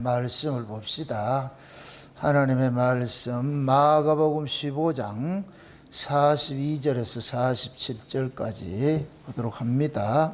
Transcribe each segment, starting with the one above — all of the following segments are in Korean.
말씀을 봅시다. 하나님의 말씀 마가복음 15장 42절에서 47절까지 보도록 합니다.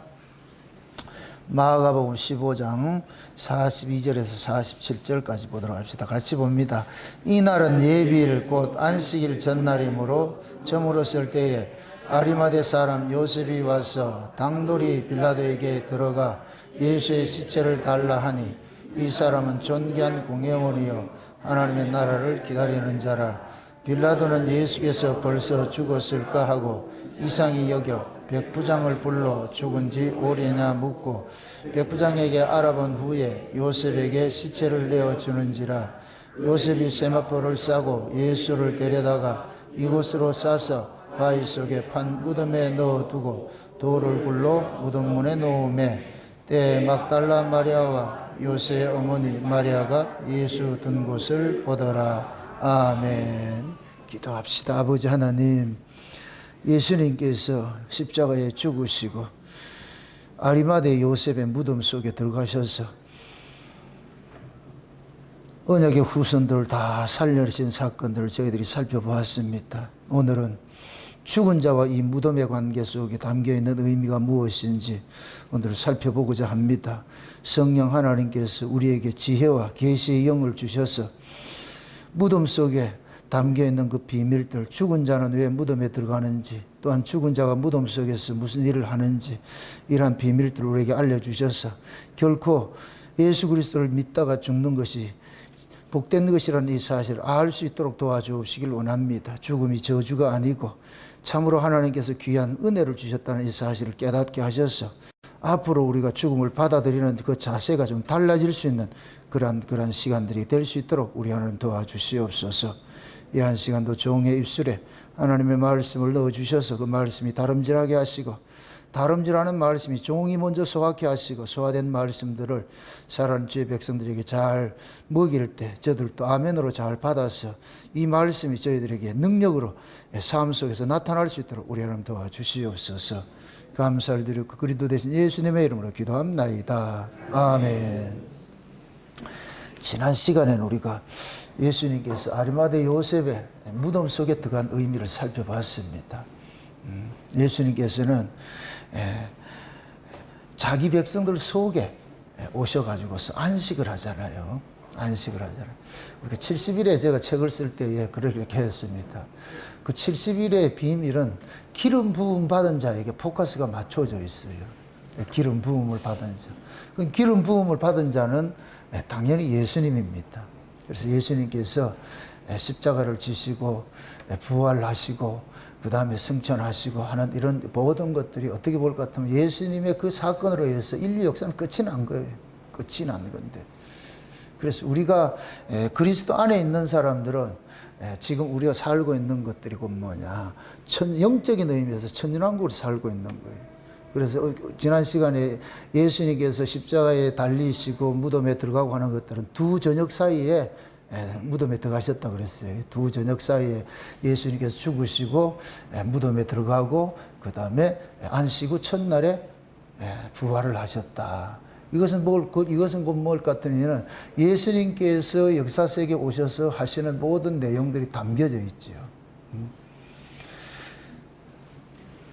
마가복음 15장 42절에서 47절까지 보도록 합시다. 같이 봅니다. 이날은 예비일 곧 안식일 전날이므로 저물었을 때에 아리마대 사람 요셉이 와서 당돌이 빌라도에게 들어가 예수의 시체를 달라 하니 이 사람은 존귀한 공예원이요 하나님의 나라를 기다리는 자라. 빌라도는 예수께서 벌써 죽었을까 하고 이상히 여겨 백부장을 불러 죽은 지 오래냐 묻고 백부장에게 알아본 후에 요셉에게 시체를 내어주는지라. 요셉이 세마포를 싸고 예수를 데려다가 이곳으로 싸서 바위 속에 판 무덤에 넣어두고 돌을 굴러 무덤문에 놓으매 때에 막달라 마리아와 요새의 어머니 마리아가 예수 둔 곳을 보더라. 아멘. 기도합시다. 아버지 하나님, 예수님께서 십자가에 죽으시고 아리마대 요셉의 무덤 속에 들어가셔서 언약의 후손들을 다 살려주신 사건들을 저희들이 살펴보았습니다. 오늘은 죽은 자와 이 무덤의 관계 속에 담겨있는 의미가 무엇인지 오늘 살펴보고자 합니다. 성령 하나님께서 우리에게 지혜와 계시의 영을 주셔서 무덤 속에 담겨있는 그 비밀들, 죽은 자는 왜 무덤에 들어가는지, 또한 죽은 자가 무덤 속에서 무슨 일을 하는지, 이러한 비밀들을 우리에게 알려주셔서 결코 예수 그리스도를 믿다가 죽는 것이 복된 것이라는 이 사실을 알 수 있도록 도와주시길 원합니다. 죽음이 저주가 아니고 참으로 하나님께서 귀한 은혜를 주셨다는 이 사실을 깨닫게 하셔서 앞으로 우리가 죽음을 받아들이는 그 자세가 좀 달라질 수 있는 그러한 시간들이 될 수 있도록 우리 하나님 도와주시옵소서. 이 한 시간도 종의 입술에 하나님의 말씀을 넣어주셔서 그 말씀이 다름질하게 하시고 다름질하는 말씀이 종이 먼저 소화케 하시고 소화된 말씀들을 사랑하는 주의 백성들에게 잘 먹일 때 저들도 아멘으로 잘 받아서 이 말씀이 저희들에게 능력으로 삶 속에서 나타날 수 있도록 우리 하나님 도와주시옵소서. 감사를 드리고 그리스도 대신 예수님의 이름으로 기도합나이다. 아멘. 지난 시간에는 우리가 예수님께서 아리마대 요셉의 무덤 속에 들어간 의미를 살펴봤습니다. 예수님께서는 자기 백성들 속에 오셔가지고서 안식을 하잖아요. 안식을 하잖아요. 우리가 70일에 제가 책을 쓸 때에 그렇게 했습니다. 그 70일의 비밀은 기름 부음 받은 자에게 포커스가 맞춰져 있어요. 기름 부음을 받은 자. 그 기름 부음을 받은 자는 당연히 예수님입니다. 그래서 예수님께서 십자가를 지시고 부활하시고 그 다음에 승천하시고 하는 이런 모든 것들이 어떻게 볼 것 같으면 예수님의 그 사건으로 인해서 인류 역사는 끝이 난 거예요. 끝이 난 건데. 그래서 우리가 그리스도 안에 있는 사람들은 지금 우리가 살고 있는 것들이 곧 뭐냐. 영적인 의미에서 천년왕국으로 살고 있는 거예요. 그래서 지난 시간에 예수님께서 십자가에 달리시고 무덤에 들어가고 하는 것들은 두 저녁 사이에 무덤에 들어가셨다 그랬어요. 두 저녁 사이에 예수님께서 죽으시고 무덤에 들어가고 그 다음에 안식 후 첫날에 부활을 하셨다. 이것은 곧 뭘 같으면 예수님께서 역사 속에 오셔서 하시는 모든 내용들이 담겨져 있죠.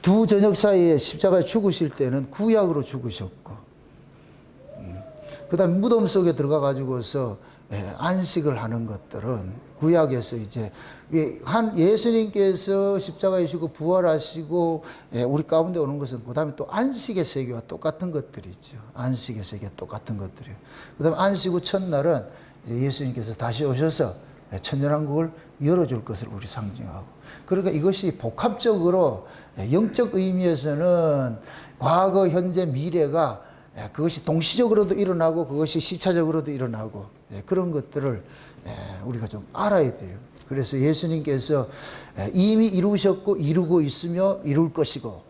두 저녁 사이에 십자가에 죽으실 때는 구약으로 죽으셨고, 그 다음에 무덤 속에 들어가 가지고서 안식을 하는 것들은 구약에서 이제 예수님께서 십자가에 지고 부활하시고 우리 가운데 오는 것은 그 다음에 또 안식의 세계와 똑같은 것들이죠. 안식의 세계와 똑같은 것들이에요. 그 다음에 안식 후 첫날은 예수님께서 다시 오셔서 천년왕국을 열어줄 것을 우리 상징하고, 그러니까 이것이 복합적으로 영적 의미에서는 과거, 현재, 미래가 그것이 동시적으로도 일어나고 그것이 시차적으로도 일어나고 그런 것들을 우리가 좀 알아야 돼요. 그래서 예수님께서 이미 이루셨고 이루고 있으며 이룰 것이고,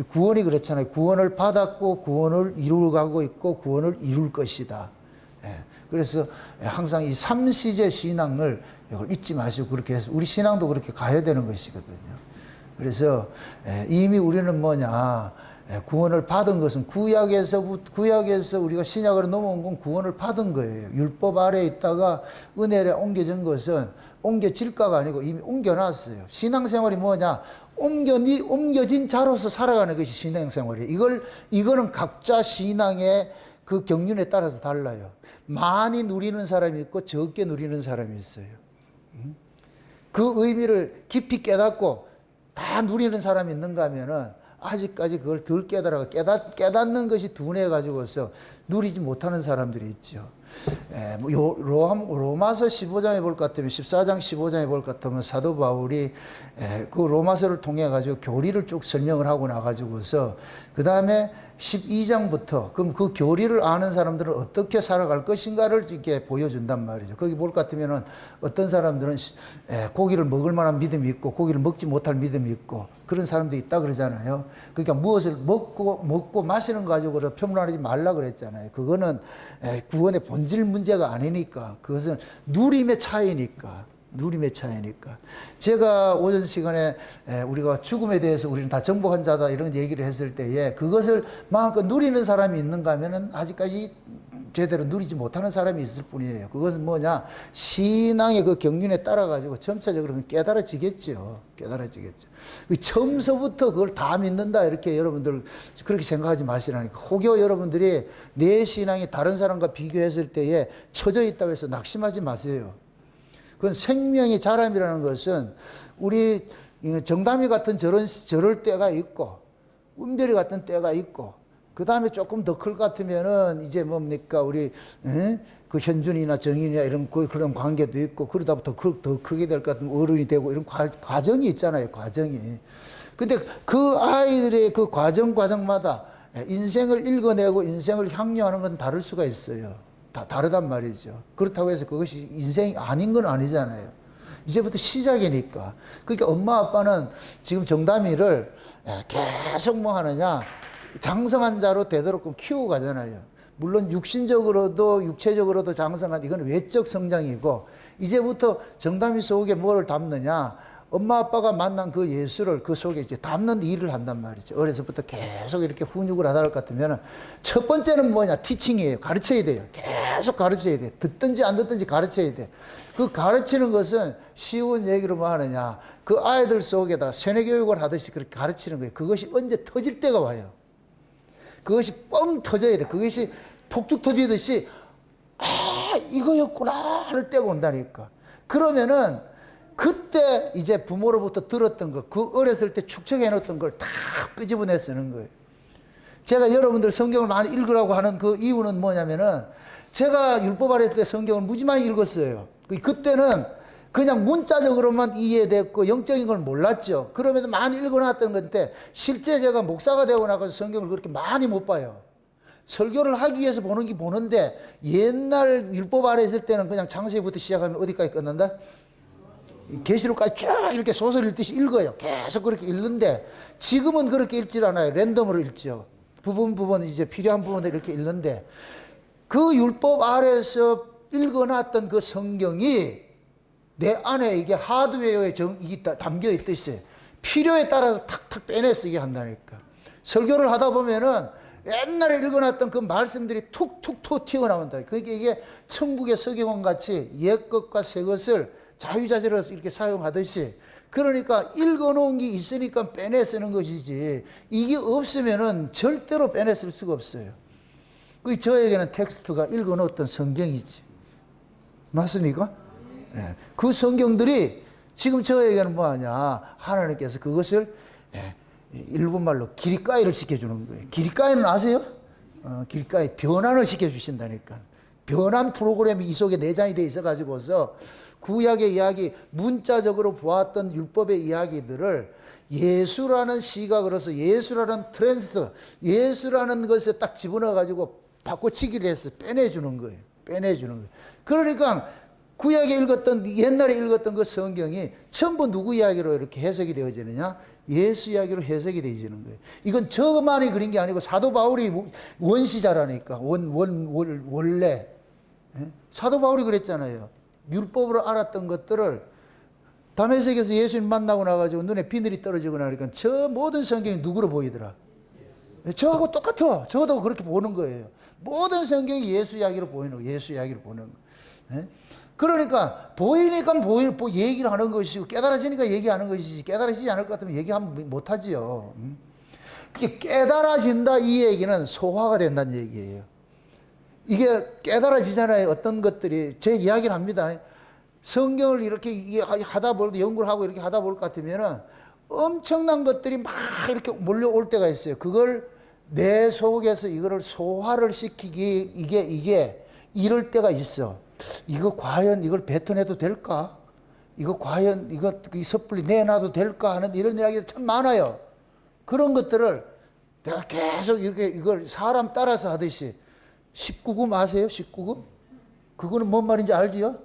구원이 그렇잖아요. 구원을 받았고 구원을 이루어가고 있고 구원을 이룰 것이다. 그래서 항상 이 삼시제 신앙을 잊지 마시고 그렇게 해서 우리 신앙도 그렇게 가야 되는 것이거든요. 그래서 이미 우리는 뭐냐, 구원을 받은 것은 구약에서 우리가 신약으로 넘어온 건 구원을 받은 거예요. 율법 아래에 있다가 은혜에 옮겨진 것은 옮겨질까가 아니고 이미 옮겨놨어요. 신앙생활이 뭐냐? 옮겨진 자로서 살아가는 것이 신앙생활이에요. 이거는 각자 신앙의 그 경륜에 따라서 달라요. 많이 누리는 사람이 있고 적게 누리는 사람이 있어요. 그 의미를 깊이 깨닫고 다 누리는 사람이 있는가 하면은 아직까지 그걸 덜 깨닫는 것이 둔해가지고서 누리지 못하는 사람들이 있죠. 로마서 15장에 볼 것 같으면 14장 15장에 볼 것 같으면 사도 바울이 그 로마서를 통해 가지고 교리를 쭉 설명을 하고 나가지고서 그 다음에 12장부터 그럼 그 교리를 아는 사람들은 어떻게 살아갈 것인가를 이렇게 보여준단 말이죠. 거기 볼 것 같으면은 어떤 사람들은 고기를 먹을 만한 믿음이 있고 고기를 먹지 못할 믿음이 있고 그런 사람도 있다 그러잖아요. 그러니까 무엇을 먹고 마시는 거 가지고 평론하지 말라 그랬잖아요. 그거는 구원의 본질 문제가 아니니까 그것은 누림의 차이니까. 제가 오전 시간에 우리가 죽음에 대해서 우리는 다 정복한 자다 이런 얘기를 했을 때에 그것을 마음껏 누리는 사람이 있는가 하면은 아직까지 제대로 누리지 못하는 사람이 있을 뿐이에요. 그것은 뭐냐? 신앙의 그 경륜에 따라 가지고 점차적으로 깨달아지겠죠. 처음서부터 그걸 다 믿는다 이렇게 여러분들 그렇게 생각하지 마시라니까. 혹여 여러분들이 내 신앙이 다른 사람과 비교했을 때에 처져 있다고 해서 낙심하지 마세요. 그건 생명의 자람이라는 것은 우리 정담이 같은 저럴 때가 있고 은별이 같은 때가 있고 그 다음에 조금 더 클 것 같으면은 이제 뭡니까 우리 그 현준이나 정인이나 이런 그런 관계도 있고 그러다 더 크게 될 것 같으면 어른이 되고 이런 과정이 있잖아요. 근데 그 아이들의 그 과정마다 인생을 읽어내고 인생을 향유하는 건 다를 수가 있어요. 다 다르단 말이죠. 그렇다고 해서 그것이 인생이 아닌 건 아니잖아요. 이제부터 시작이니까. 그러니까 엄마 아빠는 지금 정담이를 계속 뭐 하느냐 장성한 자로 되도록 키우고 가잖아요. 물론 육체적으로도 장성한 이건 외적 성장이고 이제부터 정담이 속에 뭐를 담느냐 엄마 아빠가 만난 그 예수를 그 속에 이제 담는 일을 한단 말이죠. 어려서부터 계속 이렇게 훈육을 하다 할 것 같으면 첫 번째는 뭐냐? 티칭이에요. 가르쳐야 돼요. 계속 가르쳐야 돼. 듣든지 안 듣든지 가르쳐야 돼. 그 가르치는 것은 쉬운 얘기로 뭐 하느냐? 그 아이들 속에다 세뇌교육을 하듯이 그렇게 가르치는 거예요. 그것이 언제 터질 때가 와요. 그것이 뻥 터져야 돼. 그것이 폭죽 터지듯이 이거였구나 할 때가 온다니까. 그러면은 그때 이제 부모로부터 들었던 것, 그 어렸을 때 축적해 놓던 걸 다 끄집어내 쓰는 거예요. 제가 여러분들 성경을 많이 읽으라고 하는 그 이유는 뭐냐면은 제가 율법 아래 때 성경을 무지 많이 읽었어요. 그때는 그냥 문자적으로만 이해됐고 영적인 걸 몰랐죠. 그럼에도 많이 읽어놨던 건데 실제 제가 목사가 되고 나서 성경을 그렇게 많이 못 봐요. 설교를 하기 위해서 보는데 옛날 율법 아래 있을 때는 그냥 창세기부터 시작하면 어디까지 끝난다? 계시록까지 쭉 이렇게 소설 읽듯이 읽어요. 계속 그렇게 읽는데 지금은 그렇게 읽질 않아요. 랜덤으로 읽죠. 부분 이제 필요한 부분을 이렇게 읽는데 그 율법 아래에서 읽어놨던 그 성경이 내 안에 이게 하드웨어에 이게 담겨 있듯이 필요에 따라서 탁탁 빼내 쓰게 한다니까. 설교를 하다 보면은 옛날에 읽어놨던 그 말씀들이 툭툭 튀어나온다. 그러니까 이게 천국의 서경원 같이 옛 것과 새 것을 자유자재로 이렇게 사용하듯이 그러니까 읽어놓은 게 있으니까 빼내 쓰는 것이지 이게 없으면은 절대로 빼내 쓸 수가 없어요. 그 저에게는 텍스트가 읽어놓았던 성경이지. 맞습니까? 네. 그 성경들이 지금 저에게는 뭐하냐 하나님께서 그것을 일본말로 길가이를 시켜주는 거예요. 길가이는 아세요? 길가이 변환을 시켜주신다니까. 변환 프로그램이 이 속에 내장이 돼 있어가지고서 구약의 이야기, 문자적으로 보았던 율법의 이야기들을 예수라는 시각으로서 예수라는 예수라는 것에 딱 집어넣어가지고 바꿔치기를 해서 빼내주는 거예요. 그러니까 구약에 옛날에 읽었던 그 성경이 전부 누구 이야기로 이렇게 해석이 되어지느냐? 예수 이야기로 해석이 되어지는 거예요. 이건 저만이 그린 게 아니고 사도 바울이 원시자라니까. 원래. 사도 바울이 그랬잖아요. 율법으로 알았던 것들을 다메섹에서 예수님 만나고 나가지고 눈에 비늘이 떨어지고 나니까 저 모든 성경이 누구로 보이더라? 저하고 똑같아. 저도 그렇게 보는 거예요. 모든 성경이 예수 이야기로 보이는 거예요. 예수 이야기로 보는 거예요. 그러니까 보이니까 얘기를 하는 것이고 깨달아지니까 얘기하는 것이지 깨달아지지 않을 것 같으면 얘기하면 못하지요. 그게 깨달아진다 이 얘기는 소화가 된다는 얘기예요. 이게 깨달아지잖아요. 어떤 것들이 제 이야기를 합니다. 성경을 이렇게 하다 볼 때 연구를 하고 이렇게 하다 볼 것 같으면은 엄청난 것들이 막 이렇게 몰려올 때가 있어요. 그걸 내 속에서 이거를 소화를 시키기 이게 이럴 때가 있어. 이거 과연 이걸 뱉어내도 될까? 이거 과연 이 섣불리 내놔도 될까 하는 이런 이야기가 참 많아요. 그런 것들을 내가 계속 이걸 사람 따라서 하듯이 19금 아세요? 19금? 그거는 뭔 말인지 알지요?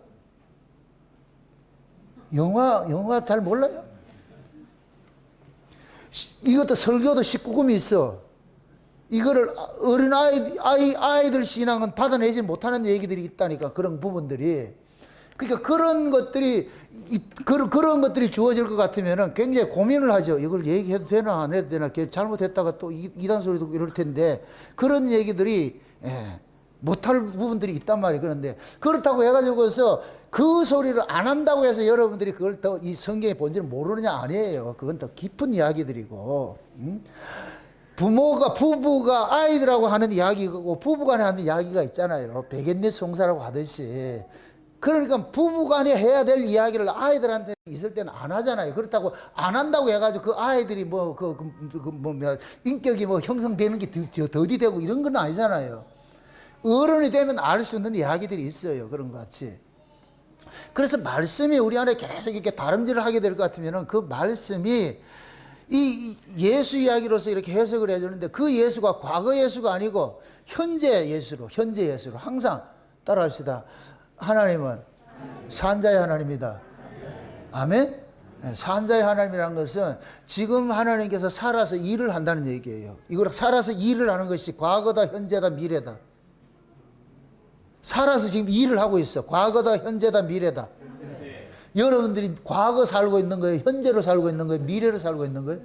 영화 잘 몰라요? 이것도 설교도 19금이 있어. 이거를 아이들 신앙은 받아내지 못하는 얘기들이 있다니까. 그런 부분들이. 그러니까 그런 것들이 주어질 것 같으면은 굉장히 고민을 하죠. 이걸 얘기해도 되나 안 해도 되나. 잘못했다가 또 이단 소리 듣고 이럴 텐데 그런 얘기들이 못할 부분들이 있단 말이에요. 그런데 그렇다고 해가지고서 그 소리를 안 한다고 해서 여러분들이 그걸 더 이 성경의 본질을 모르느냐 아니에요. 그건 더 깊은 이야기들이고. 부부가 아이들하고 하는 이야기고 부부간에 하는 이야기가 있잖아요. 백엔리 송사라고 하듯이. 그러니까 부부간에 해야 될 이야기를 아이들한테 있을 때는 안 하잖아요. 그렇다고 안 한다고 해가지고 그 아이들이 인격이 형성되는 게 더디 되고 이런 건 아니잖아요. 어른이 되면 알 수 있는 이야기들이 있어요. 그런 것 같이. 그래서 말씀이 우리 안에 계속 이렇게 다름질을 하게 될 것 같으면은 그 말씀이 이 예수 이야기로서 이렇게 해석을 해주는데 그 예수가 과거 예수가 아니고 현재 예수로 항상 따라합시다. 하나님은 산자의 하나님이다. 아멘? 산자의 하나님이라는 것은 지금 하나님께서 살아서 일을 한다는 얘기예요. 이걸 살아서 일을 하는 것이 과거다, 현재다, 미래다. 살아서 지금 일을 하고 있어. 과거다, 현재다, 미래다. 여러분들이 과거 살고 있는 거예요? 현재로 살고 있는 거예요? 미래로 살고 있는 거예요?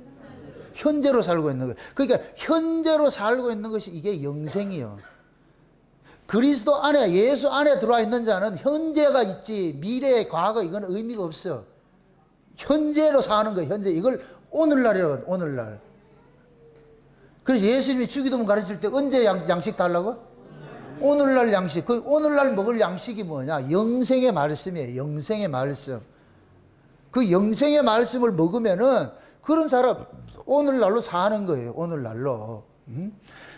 현재로 살고 있는 거예요. 그러니까 현재로 살고 있는 것이 이게 영생이요. 그리스도 안에 예수 안에 들어와 있는 자는 현재가 있지 미래, 과거 이건 의미가 없어. 현재로 사는 거예요. 현재. 이걸 오늘날이라고 오늘날. 그래서 예수님이 주기도문 가르칠 때 언제 양식 달라고? 오늘날 양식. 그 오늘날 먹을 양식이 뭐냐? 영생의 말씀이에요. 영생의 말씀. 그 영생의 말씀을 먹으면은 그런 사람 오늘날로 사는 거예요. 오늘날로.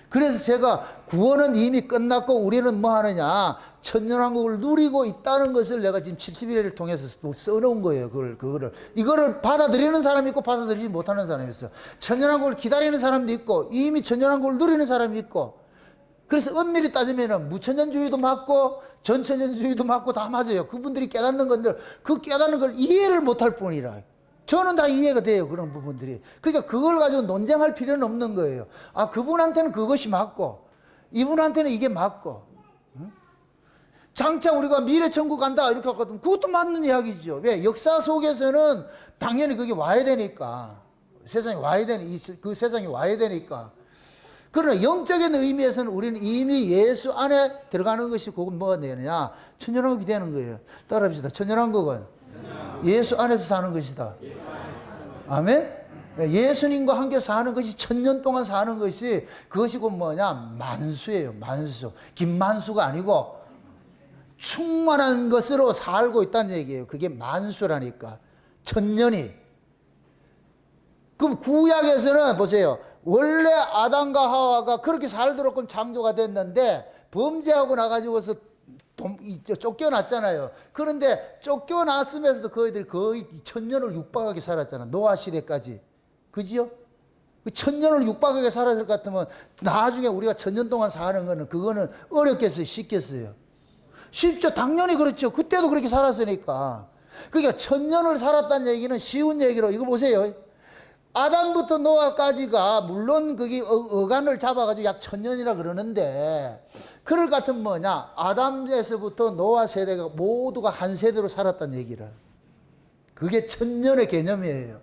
그래서 제가 구원은 이미 끝났고 우리는 뭐 하느냐? 천년왕국을 누리고 있다는 것을 내가 지금 70일을 통해서 써놓은 거예요. 그거를. 이거를 받아들이는 사람이 있고 받아들이지 못하는 사람이 있어요. 천년왕국을 기다리는 사람도 있고 이미 천년왕국을 누리는 사람이 있고 그래서 엄밀히 따지면 무천년주의도 맞고 전천년주의도 맞고 다 맞아요. 그분들이 깨닫는 건들 그 깨닫는 걸 이해를 못할 뿐이라. 저는 다 이해가 돼요. 그런 부분들이. 그러니까 그걸 가지고 논쟁할 필요는 없는 거예요. 아, 그분한테는 그것이 맞고 이분한테는 이게 맞고. 장차 우리가 미래천국 간다 이렇게 하거든. 그것도 맞는 이야기죠. 왜? 역사 속에서는 당연히 그게 와야 되니까. 세상에 와야 그 세상에 와야 되니까. 그러나 영적인 의미에서는 우리는 이미 예수 안에 들어가는 것이 그건 뭐가 되느냐? 천년왕국이 되는 거예요. 따라합시다. 천년왕국은 예수 안에서 사는 것이다. 아멘? 예수님과 함께 사는 것이 천년 동안 사는 것이 그것이 곧 뭐냐? 만수예요. 만수. 김만수가 아니고 충만한 것으로 살고 있다는 얘기예요. 그게 만수라니까. 천년이. 그럼 구약에서는 보세요. 원래 아담과 하와가 그렇게 살도록 창조가 됐는데 범죄하고 나가지고서 쫓겨났잖아요. 그런데 쫓겨났으면서도 그들이 거의 천년을 육박하게 살았잖아. 노아 시대까지. 그지요? 천년을 육박하게 살았을 것 같으면 나중에 우리가 천년 동안 사는 거는 그거는 어렵겠어요? 쉽겠어요? 쉽죠. 당연히 그렇죠. 그때도 그렇게 살았으니까. 그러니까 천년을 살았다는 얘기는 쉬운 얘기로 이거 보세요. 아담부터 노아까지가 물론 그게 어간을 잡아가지고 약 1000년이라 그러는데 그럴 같은 뭐냐? 아담에서부터 노아 세대가 모두가 한 세대로 살았다는 얘기를. 그게 1000년의 개념이에요.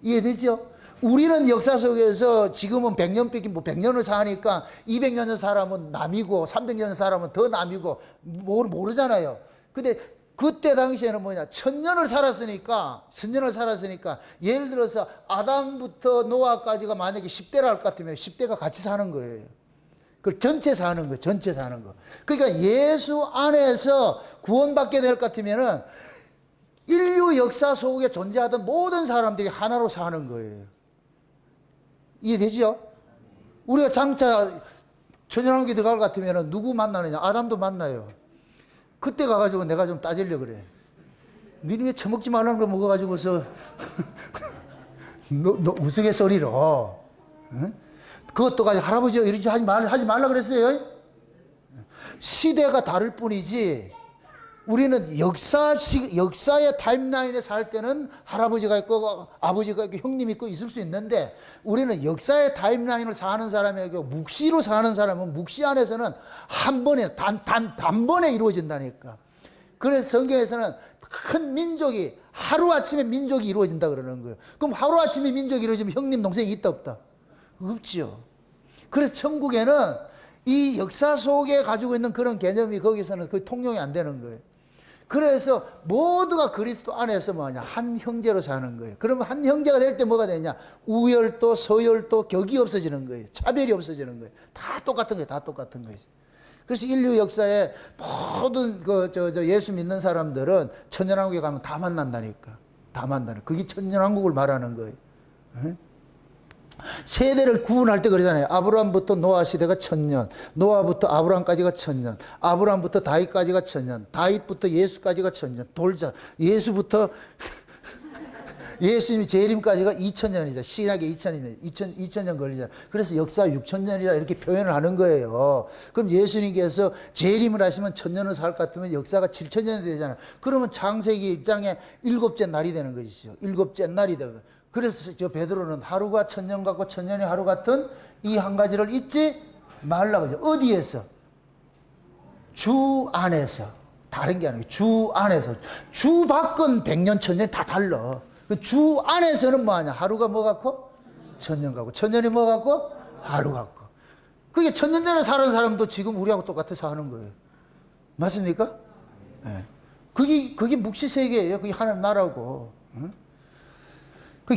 이해되죠? 우리는 역사 속에서 지금은 100년밖에 뭐 100년을 사니까 200년 사람은 남이고 300년 사람은 더 남이고 모르잖아요. 근데 그때 당시에는 뭐냐, 1000년을 살았으니까 예를 들어서 아담부터 노아까지가 만약에 10대라 할 것 같으면 10대가 같이 사는 거예요. 그 전체 사는 거예요. 전체 사는 거. 그러니까 예수 안에서 구원받게 될 것 같으면은 인류 역사 속에 존재하던 모든 사람들이 하나로 사는 거예요. 이해되죠? 우리가 장차 천연왕국에 들어갈 것 같으면 누구 만나느냐? 아담도 만나요. 그때 가가지고 내가 좀 따지려고 그래. 너희 왜 처먹지 말라는 거 먹어가지고서 너 우스갯소리로, 응? 그것도 가지고 할아버지가 이러지 하지 말라 그랬어요. 시대가 다를 뿐이지 우리는 역사의 타임라인에 살 때는 할아버지가 있고 아버지가 있고 형님이 있고 있을 수 있는데, 우리는 역사의 타임라인을 사는 사람이고 묵시로 사는 사람은 묵시 안에서는 한 번에 단번에 이루어진다니까. 그래서 성경에서는 큰 민족이 하루아침에 민족이 이루어진다 그러는 거예요. 그럼 하루아침에 민족이 이루어지면 형님 동생이 있다 없다? 없죠. 그래서 천국에는 이 역사 속에 가지고 있는 그런 개념이 거기서는 거의 통용이 안 되는 거예요. 그래서 모두가 그리스도 안에서 뭐냐, 한 형제로 사는 거예요. 그러면 한 형제가 될 때 뭐가 되냐, 우열도 서열도 격이 없어지는 거예요. 차별이 없어지는 거예요. 다 똑같은 거예요. 다 똑같은 거예요. 그래서 인류 역사에 모든 예수 믿는 사람들은 천년왕국에 가면 다 만난다니까. 다 만나는. 그게 천년왕국을 말하는 거예요. 응? 세대를 구분할 때 그러잖아요. 아브라함부터 노아 시대가 1000년, 노아부터 아브라함까지가 1000년, 아브라함부터 다윗까지가 1000년, 다윗부터 예수까지가 1000년, 돌자 예수부터 예수님이 재림까지가 2000년이죠. 신약에 2000년 걸리잖아요. 그래서 역사 6000년이라 이렇게 표현을 하는 거예요. 그럼 예수님께서 재림을 하시면 1000년을 살 것 같으면 역사가 7000년이 되잖아요. 그러면 창세기 1장에 7째 날이 되는 것이죠. 7째 날이 되는. 그래서 저 베드로는 하루가 1000년 같고 1000년이 하루 같은 이 한 가지를 잊지 말라고 하죠. 어디에서? 주 안에서. 다른 게 아니고 주 안에서. 주 밖은 100년, 1000년 다 달라. 주 안에서는 뭐하냐? 하루가 뭐 같고? 1000년 같고. 1000년이 뭐 같고? 하루 같고. 그게 1000년 전에 사는 사람도 지금 우리하고 똑같이 사는 거예요. 맞습니까? 네. 그게 묵시 세계예요. 그게 하나님 나라고. 응?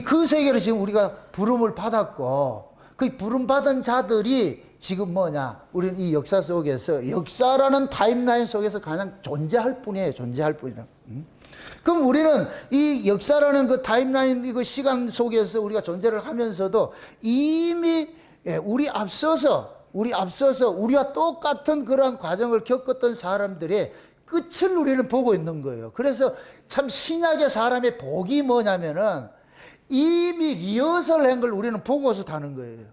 그 세계로 지금 우리가 부름을 받았고, 그 부름 받은 자들이 지금 뭐냐? 우리는 이 역사 속에서, 역사라는 타임라인 속에서 그냥 존재할 뿐이에요. 존재할 뿐이라. 그럼 우리는 이 역사라는 그 타임라인, 그 시간 속에서 우리가 존재를 하면서도 이미 우리 앞서서 우리와 똑같은 그러한 과정을 겪었던 사람들의 끝을 우리는 보고 있는 거예요. 그래서 참 신약의 사람의 복이 뭐냐면은 이미 리허설 한 걸 우리는 보고서 타는 거예요.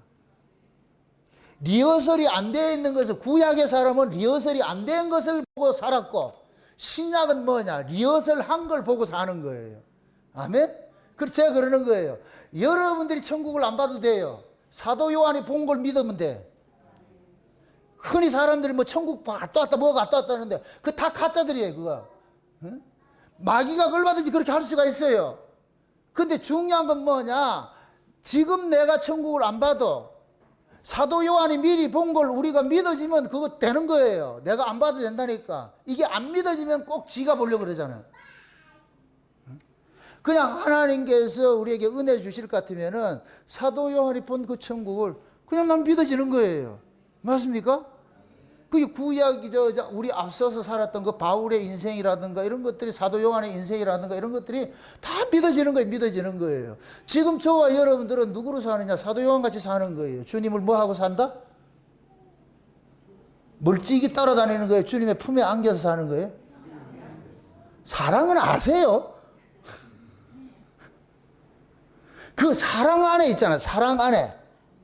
리허설이 안 되어 있는 것을, 구약의 사람은 리허설이 안 된 것을 보고 살았고, 신약은 뭐냐, 리허설 한 걸 보고 사는 거예요. 아멘? 그래서 제가 그러는 거예요. 여러분들이 천국을 안 봐도 돼요. 사도 요한이 본 걸 믿으면 돼. 흔히 사람들이 뭐 천국 갔다 왔다 뭐가 갔다 왔다 하는데 그거 다 가짜들이에요. 그거. 응? 마귀가 얼마든지 그렇게 할 수가 있어요. 근데 중요한 건 뭐냐, 지금 내가 천국을 안 봐도 사도 요한이 미리 본 걸 우리가 믿어지면 그거 되는 거예요. 내가 안 봐도 된다니까. 이게 안 믿어지면 꼭 지가 보려고 그러잖아요. 그냥 하나님께서 우리에게 은혜 주실 것 같으면은 사도 요한이 본 그 천국을 그냥 난 믿어지는 거예요. 맞습니까? 그게 구약이 우리 앞서서 살았던 그 바울의 인생이라든가 이런 것들이, 사도 요한의 인생이라든가 이런 것들이 다 믿어지는 거예요. 믿어지는 거예요. 지금 저와 여러분들은 누구로 사느냐? 사도 요한 같이 사는 거예요. 주님을 뭐 하고 산다? 멀찍이 따라다니는 거예요. 주님의 품에 안겨서 사는 거예요. 사랑은 아세요? 그 사랑 안에 있잖아요. 사랑 안에.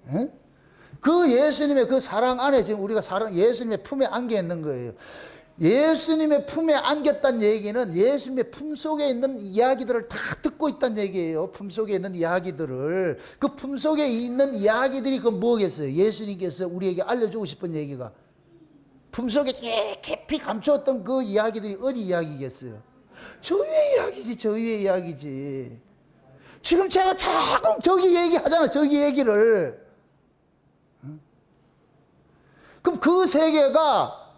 응? 그 예수님의 그 사랑 안에 지금 우리가 예수님의 품에 안겨 있는 거예요. 예수님의 품에 안겼다는 얘기는 예수님의 품 속에 있는 이야기들을 다 듣고 있다는 얘기예요. 품 속에 있는 이야기들을. 그 품 속에 있는 이야기들이 그 뭐겠어요? 예수님께서 우리에게 알려주고 싶은 얘기가. 품 속에 깊이 감추었던 그 이야기들이 어디 이야기겠어요? 저 위의 이야기지, 저 위의 이야기지. 지금 제가 자꾸 저기 얘기하잖아. 저기 얘기를. 그럼 그 세계가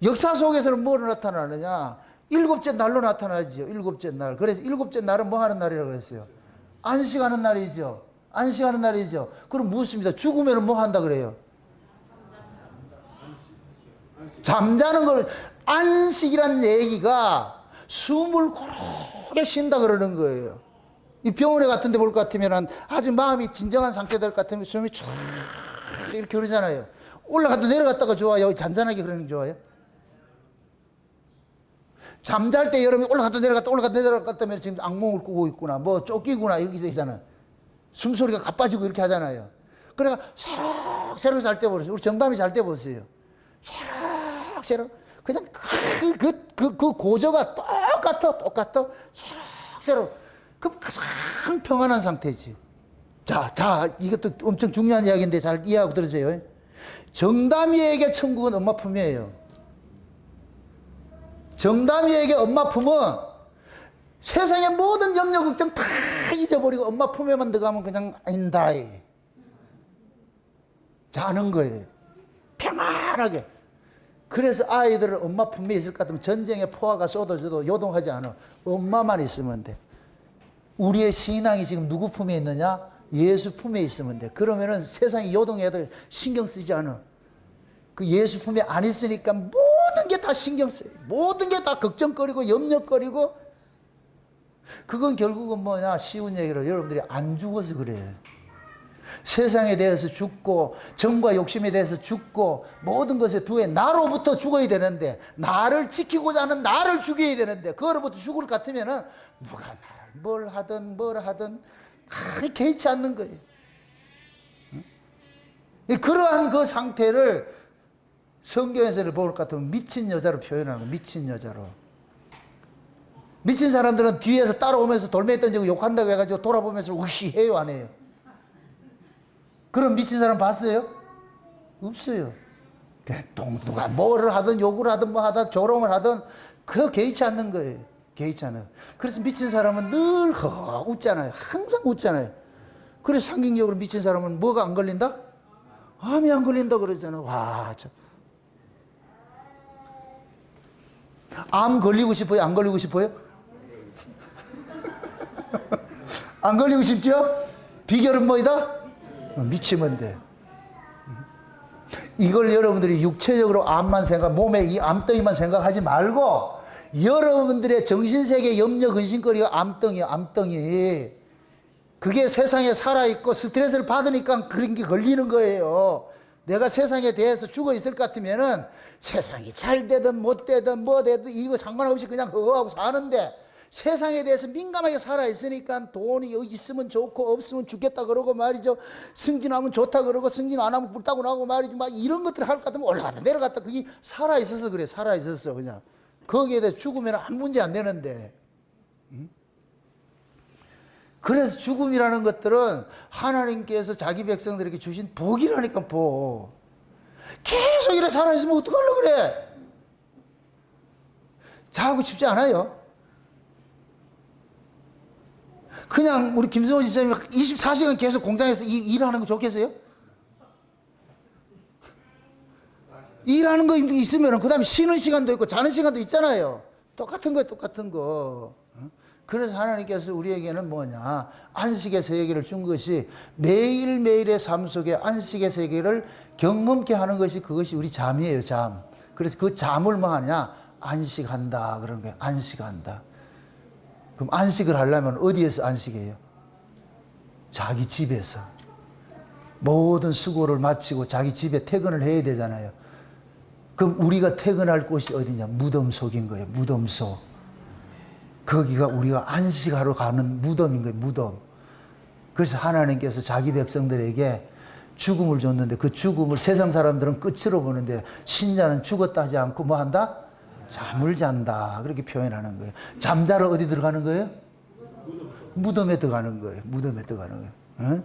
역사 속에서는 뭐로 나타나느냐? 일곱째 날로 나타나죠. 일곱째 날. 그래서 일곱째 날은 뭐 하는 날이라고 그랬어요? 안식하는 날이죠. 안식하는 날이죠. 그럼 묻습니다. 죽으면 뭐 한다 그래요? 잠자는 걸, 안식이란 얘기가 숨을 고르게 쉰다 그러는 거예요. 이 병원에 같은 데 볼 것 같으면 아주 마음이 진정한 상태 될 것 같으면 숨이 쫙 이렇게 흐르잖아요. 올라갔다 내려갔다가 좋아요? 잔잔하게 그러는 게 좋아요? 잠잘 때 여러분이 올라갔다 내려갔다 하면 지금 악몽을 꾸고 있구나, 뭐 쫓기구나, 이렇게 되잖아요. 숨소리가 가빠지고 이렇게 하잖아요. 그러니까 새록 잘 때 보세요. 우리 정담이 잘 때 보세요. 새록 그냥 그 고저가 똑같아. 새록. 그럼 가장 평안한 상태지. 자, 이것도 엄청 중요한 이야기인데 잘 이해하고 들으세요. 정담이에게 천국은 엄마 품이에요. 정담이에게 엄마 품은 세상의 모든 염려 걱정 다 잊어버리고 엄마 품에만 들어가면 그냥 인다이 자는 거예요. 평안하게. 그래서 아이들을 엄마 품에 있을 것 같으면 전쟁의 포화가 쏟아져도 요동하지 않아. 엄마만 있으면 돼. 우리의 신앙이 지금 누구 품에 있느냐? 예수 품에 있으면 돼. 그러면은 세상이 요동해도 신경 쓰지 않아. 그 예수 품에 안 있으니까 모든 게 다 신경 써요. 모든 게 다 걱정거리고 염려거리고. 그건 결국은 뭐냐? 쉬운 얘기로 여러분들이 안 죽어서 그래요. 세상에 대해서 죽고 정과 욕심에 대해서 죽고 모든 것에 두에 나로부터 죽어야 되는데, 나를 지키고자 하는 나를 죽여야 되는데, 그거로부터 죽을 것 같으면은 누가 나를 뭘 하든 개의치 않는 거예요. 그러한 그 상태를 성경에서를 볼 것 같으면 미친 여자로 표현하는 거예요. 미친 여자로. 미친 사람들은 뒤에서 따라오면서 돌멩이 던지고 욕한다고 해가지고 돌아보면서 우시해요, 안 해요? 그럼 미친 사람 봤어요? 없어요. 누가 뭐를 하든 욕을 하든 뭐 하든 조롱을 하든 그거 개의치 않는 거예요. 개의치 않아요. 그래서 미친 사람은 늘 웃잖아요. 항상 웃잖아요. 그래서 상징적으로 미친 사람은 뭐가 안 걸린다? 암이 안 걸린다 그러잖아요. 와, 참. 암 걸리고 싶어요? 안 걸리고 싶어요? 안 걸리고 싶죠? 비결은 뭐이다? 미치면 돼. 이걸 여러분들이 육체적으로 암만 몸에 이 암덩이만 생각하지 말고, 여러분들의 정신세계 염려 근심거리가 암덩이야, 암덩이. 그게 세상에 살아있고 스트레스를 받으니까 그런 게 걸리는 거예요. 내가 세상에 대해서 죽어 있을 것 같으면은 세상이 잘 되든 못 되든 뭐 되든 이거 상관없이 그냥 허허하고 사는데, 세상에 대해서 민감하게 살아있으니까 돈이 있으면 좋고 없으면 죽겠다 그러고 말이죠. 승진하면 좋다 그러고 승진 안 하면 불타고 나고 말이죠. 막 이런 것들을 할 것 같으면 올라갔다 내려갔다. 그게 살아있어서 그래. 살아있었어 그냥. 거기에 대해 죽으면 아무 문제 안 되는데. 그래서 죽음이라는 것들은 하나님께서 자기 백성들에게 주신 복이라니까, 복. 계속 이래 살아있으면 어떡하려고 그래? 자고 싶지 않아요? 그냥 우리 김성호 집사님이 24시간 계속 공장에서 일하는 거 좋겠어요? 일하는 거 있으면 그 다음에 쉬는 시간도 있고 자는 시간도 있잖아요. 똑같은 거예요, 똑같은 거. 그래서 하나님께서 우리에게는 뭐냐? 안식의 세계를 준 것이 매일매일의 삶 속에 안식의 세계를 경험케 하는 것이, 그것이 우리 잠이에요, 잠. 그래서 그 잠을 뭐 하냐? 안식한다. 그런 거예요. 안식한다. 그럼 안식을 하려면 어디에서 안식해요? 자기 집에서. 모든 수고를 마치고 자기 집에 퇴근을 해야 되잖아요. 그럼 우리가 퇴근할 곳이 어디냐? 무덤 속인 거예요. 무덤 속. 거기가 우리가 안식하러 가는 무덤인 거예요. 무덤. 그래서 하나님께서 자기 백성들에게 죽음을 줬는데, 그 죽음을 세상 사람들은 끝으로 보는데 신자는 죽었다 하지 않고 뭐 한다? 잠을 잔다. 그렇게 표현하는 거예요. 잠자러 어디 들어가는 거예요? 무덤에 들어가는 거예요. 무덤에 들어가는 거예요. 응?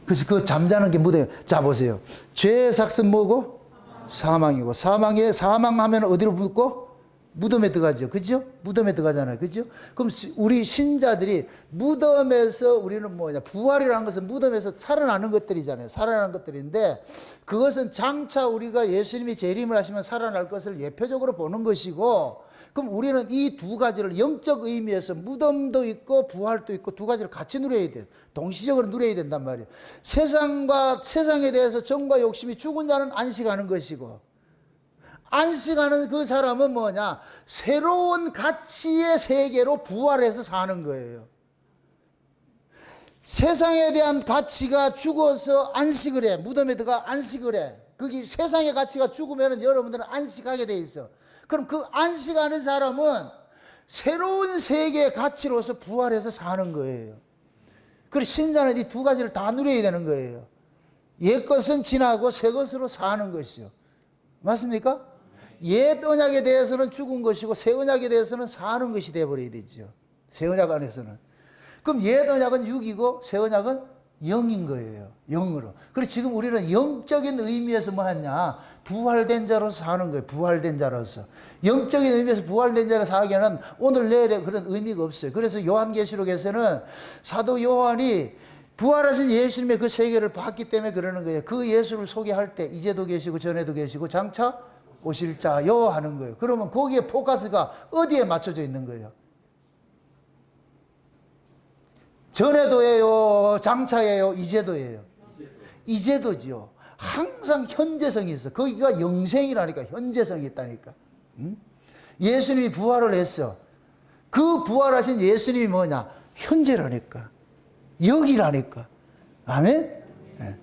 그래서 그 잠자는 게 무덤에. 자, 보세요. 죄의 삭은 뭐고? 사망이고, 사망하면 어디로 묻고? 무덤에 들어가죠. 그죠? 무덤에 들어가잖아요. 그죠? 그럼 우리 신자들이 무덤에서 우리는 뭐냐. 부활이라는 것은 무덤에서 살아나는 것들이잖아요. 살아나는 것들인데 그것은 장차 우리가 예수님이 재림을 하시면 살아날 것을 예표적으로 보는 것이고 그럼 우리는 이 두 가지를 영적 의미에서 무덤도 있고 부활도 있고 두 가지를 같이 누려야 돼요. 동시적으로 누려야 된단 말이에요. 세상에 대해서 정과 욕심이 죽은 자는 안식하는 것이고 안식하는 그 사람은 뭐냐? 새로운 가치의 세계로 부활해서 사는 거예요. 세상에 대한 가치가 죽어서 안식을 해. 무덤에 들어가 안식을 해. 거기 세상의 가치가 죽으면 여러분들은 안식하게 돼 있어. 그럼 그 안식하는 사람은 새로운 세계의 가치로서 부활해서 사는 거예요. 그래서 신자는 이 두 가지를 다 누려야 되는 거예요. 옛 것은 지나고 새 것으로 사는 것이요. 맞습니까? 옛 언약에 대해서는 죽은 것이고 새 언약에 대해서는 사는 것이 되어버려야 되죠. 새 언약 안에서는. 그럼 옛 언약은 육이고 새 언약은 영인 거예요. 영으로. 그래서 지금 우리는 영적인 의미에서 뭐 하냐? 부활된 자로서 사는 거예요. 부활된 자로서. 영적인 의미에서 부활된 자로서 사기에는 오늘 내일에 그런 의미가 없어요. 그래서 요한계시록에서는 사도 요한이 부활하신 예수님의 그 세계를 봤기 때문에 그러는 거예요. 그 예수를 소개할 때 이제도 계시고 전에도 계시고 장차 오실 자요 하는 거예요. 그러면 거기에 포커스가 어디에 맞춰져 있는 거예요? 전에도예요, 장차예요, 이제도예요. 이제도지요. 항상 현재성이 있어. 거기가 영생이라니까. 현재성이 있다니까. 예수님이 부활을 했어. 그 부활하신 예수님이 뭐냐? 현재라니까. 여기라니까. 아멘? 네.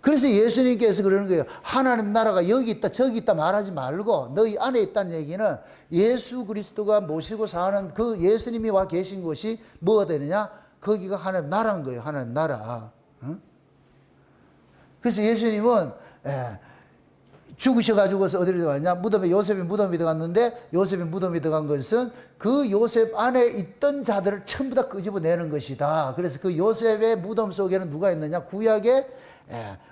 그래서 예수님께서 그러는 거예요. 하나님 나라가 여기 있다 저기 있다 말하지 말고 너희 안에 있다는 얘기는 예수 그리스도가 모시고 사는 그 예수님이 와 계신 곳이 뭐가 되느냐? 거기가 하나님 나라인 거예요. 하나님 나라. 그래서 예수님은 죽으셔가지고서 어디로 들어갔냐? 무덤에 요셉이 무덤에 들어갔는데 요셉이 무덤에 들어간 것은 그 요셉 안에 있던 자들을 전부 다 끄집어내는 것이다. 그래서 그 요셉의 무덤 속에는 누가 있느냐? 구약의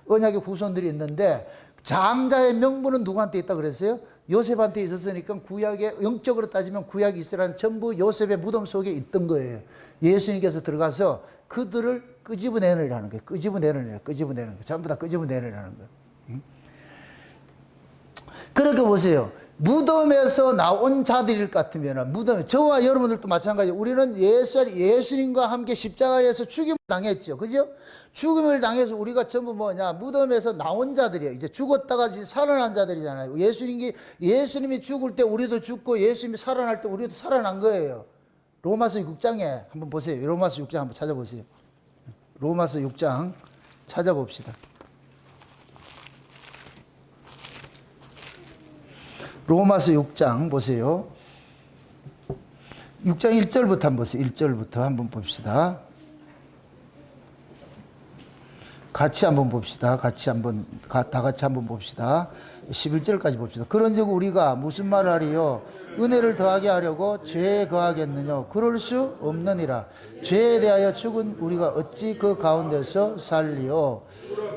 언약의 후손들이 있는데 장자의 명분은 누구한테 있다 그랬어요? 요셉한테 있었으니까 구약의 영적으로 따지면 구약 이스라엘은 전부 요셉의 무덤 속에 있던 거예요. 예수님께서 들어가서 그들을 끄집어내느라는 거예요. 끄집어내는 거예요. 전부 다 끄집어내느라는 거예요. 그러니까 보세요. 무덤에서 나온 자들일 것 같으면 무덤에 저와 여러분들도 마찬가지예요. 우리는 예수님과 함께 십자가에서 죽임을 당했죠. 그죠? 죽임을 당해서 우리가 전부 뭐냐? 무덤에서 나온 자들이에요. 이제 죽었다가 살아난 자들이잖아요. 예수님이 죽을 때 우리도 죽고 예수님이 살아날 때 우리도 살아난 거예요. 로마서 6장에 한번 보세요. 로마서 6장 한번 찾아보세요. 로마서 6장 찾아봅시다. 로마서 6장 보세요. 6장 1절부터 한번 보세요. 1절부터 한번 봅시다. 같이 한번 봅시다. 다 같이 한번 봅시다. 11절까지 봅시다. 그런즉 우리가 무슨 말을 하리요? 은혜를 더하게 하려고 죄에 거하겠느냐? 그럴 수 없느니라. 죄에 대하여 죽은 우리가 어찌 그 가운데서 살리요?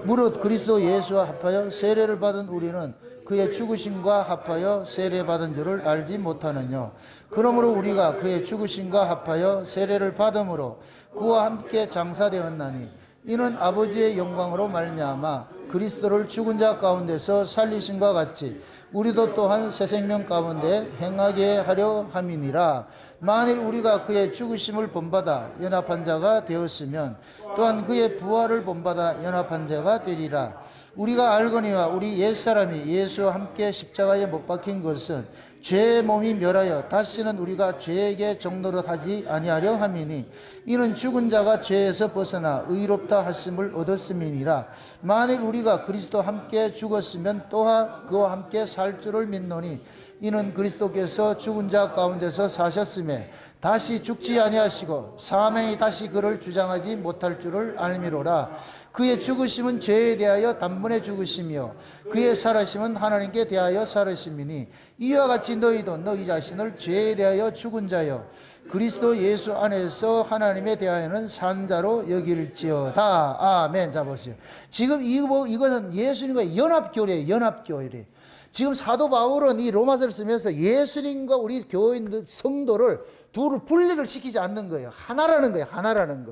무릇 그리스도 예수와 합하여 세례를 받은 우리는 그의 죽으심과 합하여 세례받은 줄을 알지 못하느냐? 그러므로 우리가 그의 죽으심과 합하여 세례를 받음으로 그와 함께 장사되었나니 이는 아버지의 영광으로 말미암아 그리스도를 죽은 자 가운데서 살리심과 같이 우리도 또한 새 생명 가운데 행하게 하려 함이니라. 만일 우리가 그의 죽으심을 본받아 연합한 자가 되었으면 또한 그의 부활을 본받아 연합한 자가 되리라. 우리가 알거니와 우리 옛사람이 예수와 함께 십자가에 못 박힌 것은 죄의 몸이 멸하여 다시는 우리가 죄에게 종노릇하지 아니하려 함이니 이는 죽은 자가 죄에서 벗어나 의롭다 하심을 얻었음이니라. 만일 우리가 그리스도와 함께 죽었으면 또한 그와 함께 살 줄을 믿노니 이는 그리스도께서 죽은 자 가운데서 사셨음에 다시 죽지 아니하시고 사망이 다시 그를 주장하지 못할 줄을 알미로라. 그의 죽으심은 죄에 대하여 단번에 죽으시며 그의 살아심은 하나님께 대하여 살으심이니 이와 같이 너희도 너희 자신을 죄에 대하여 죽은 자여 그리스도 예수 안에서 하나님에 대하여는 산 자로 여길지어다. 아멘. 자 보세요. 지금 이것은 예수님과의 연합교회예요. 연합교회. 지금 사도 바울은 이 로마서를 쓰면서 예수님과 우리 교인 성도를 둘을 분리를 시키지 않는 거예요. 하나라는 거예요. 하나라는 거.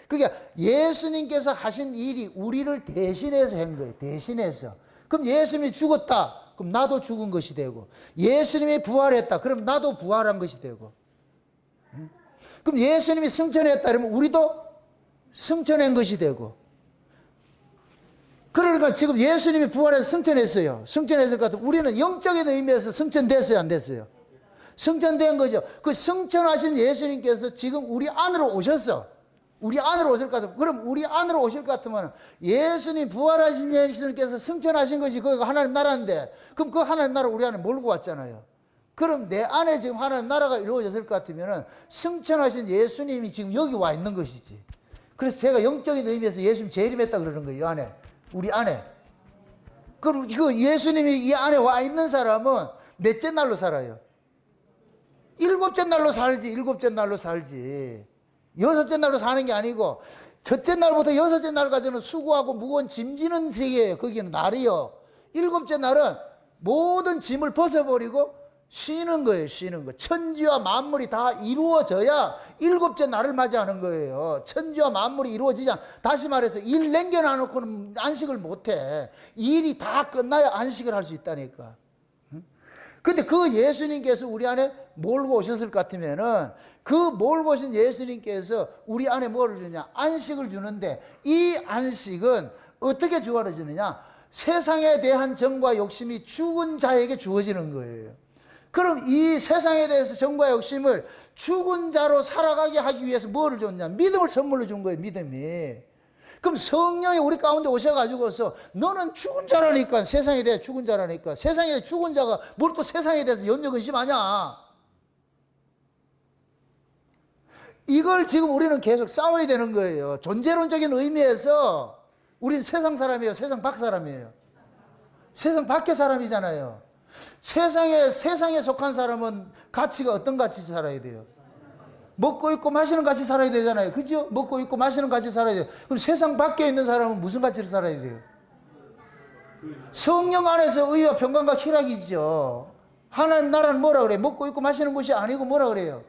그러니까 예수님께서 하신 일이 우리를 대신해서 한 거예요. 대신해서. 그럼 예수님이 죽었다. 그럼 나도 죽은 것이 되고, 예수님이 부활했다. 그럼 나도 부활한 것이 되고, 그럼 예수님이 승천했다. 그러면 우리도 승천한 것이 되고. 그러니까 지금 예수님이 부활해서 승천했어요. 승천했을 것 같으면 우리는 영적인 의미에서 승천됐어요, 안 됐어요? 승천된 거죠. 그 승천하신 예수님께서 지금 우리 안으로 오셨어. 우리 안으로 오실 것 같으면, 그럼 우리 안으로 오실 것 같으면 예수님 부활하신 예수님께서 승천하신 것이 그거 하나님 나라인데, 그럼 그 하나님 나라 우리 안에 몰고 왔잖아요. 그럼 내 안에 지금 하나님 나라가 이루어졌을 것 같으면 승천하신 예수님이 지금 여기 와 있는 것이지. 그래서 제가 영적인 의미에서 예수님 재림했다 그러는 거예요. 이 안에, 우리 안에. 그럼 그 예수님이 이 안에 와 있는 사람은 몇째 날로 살아요? 일곱째 날로 살지. 일곱째 날로 살지. 여섯째 날로 사는 게 아니고, 첫째 날부터 여섯째 날까지는 수고하고 무거운 짐 지는 세계예요. 거기는 날이요. 일곱째 날은 모든 짐을 벗어버리고 쉬는 거예요. 쉬는 거. 천지와 만물이 다 이루어져야 일곱째 날을 맞이하는 거예요. 천지와 만물이 이루어지지 않아. 다시 말해서 일 남겨놔놓고는 안식을 못해. 일이 다 끝나야 안식을 할 수 있다니까. 근데 그 예수님께서 우리 안에 몰고 오셨을 것 같으면은, 그 몰고 오신 예수님께서 우리 안에 뭐를 주느냐? 안식을 주는데, 이 안식은 어떻게 주어지느냐? 세상에 대한 정과 욕심이 죽은 자에게 주어지는 거예요. 그럼 이 세상에 대해서 정과 욕심을 죽은 자로 살아가게 하기 위해서 뭐를 줬냐? 믿음을 선물로 준 거예요, 믿음이. 그럼 성령이 우리 가운데 오셔가지고서 너는 죽은 자라니까, 세상에 대해 죽은 자라니까, 세상에 죽은 자가 뭘 또 세상에 대해서 염려 근심하냐? 이걸 지금 우리는 계속 싸워야 되는 거예요. 존재론적인 의미에서 우리는 세상 사람이에요, 세상 밖 사람이에요. 세상 밖의 사람이잖아요. 세상에 속한 사람은 가치가 어떤 가치 살아야 돼요? 먹고 입고 마시는 같이 살아야 되잖아요. 그죠? 먹고 입고 마시는 같이 살아야 돼요. 그럼 세상 밖에 있는 사람은 무슨 가치를 살아야 돼요? 성령 안에서 의와 평강과 희락이죠. 하나님 나라는 뭐라 그래요? 먹고 입고 마시는 것이 아니고 뭐라 그래요?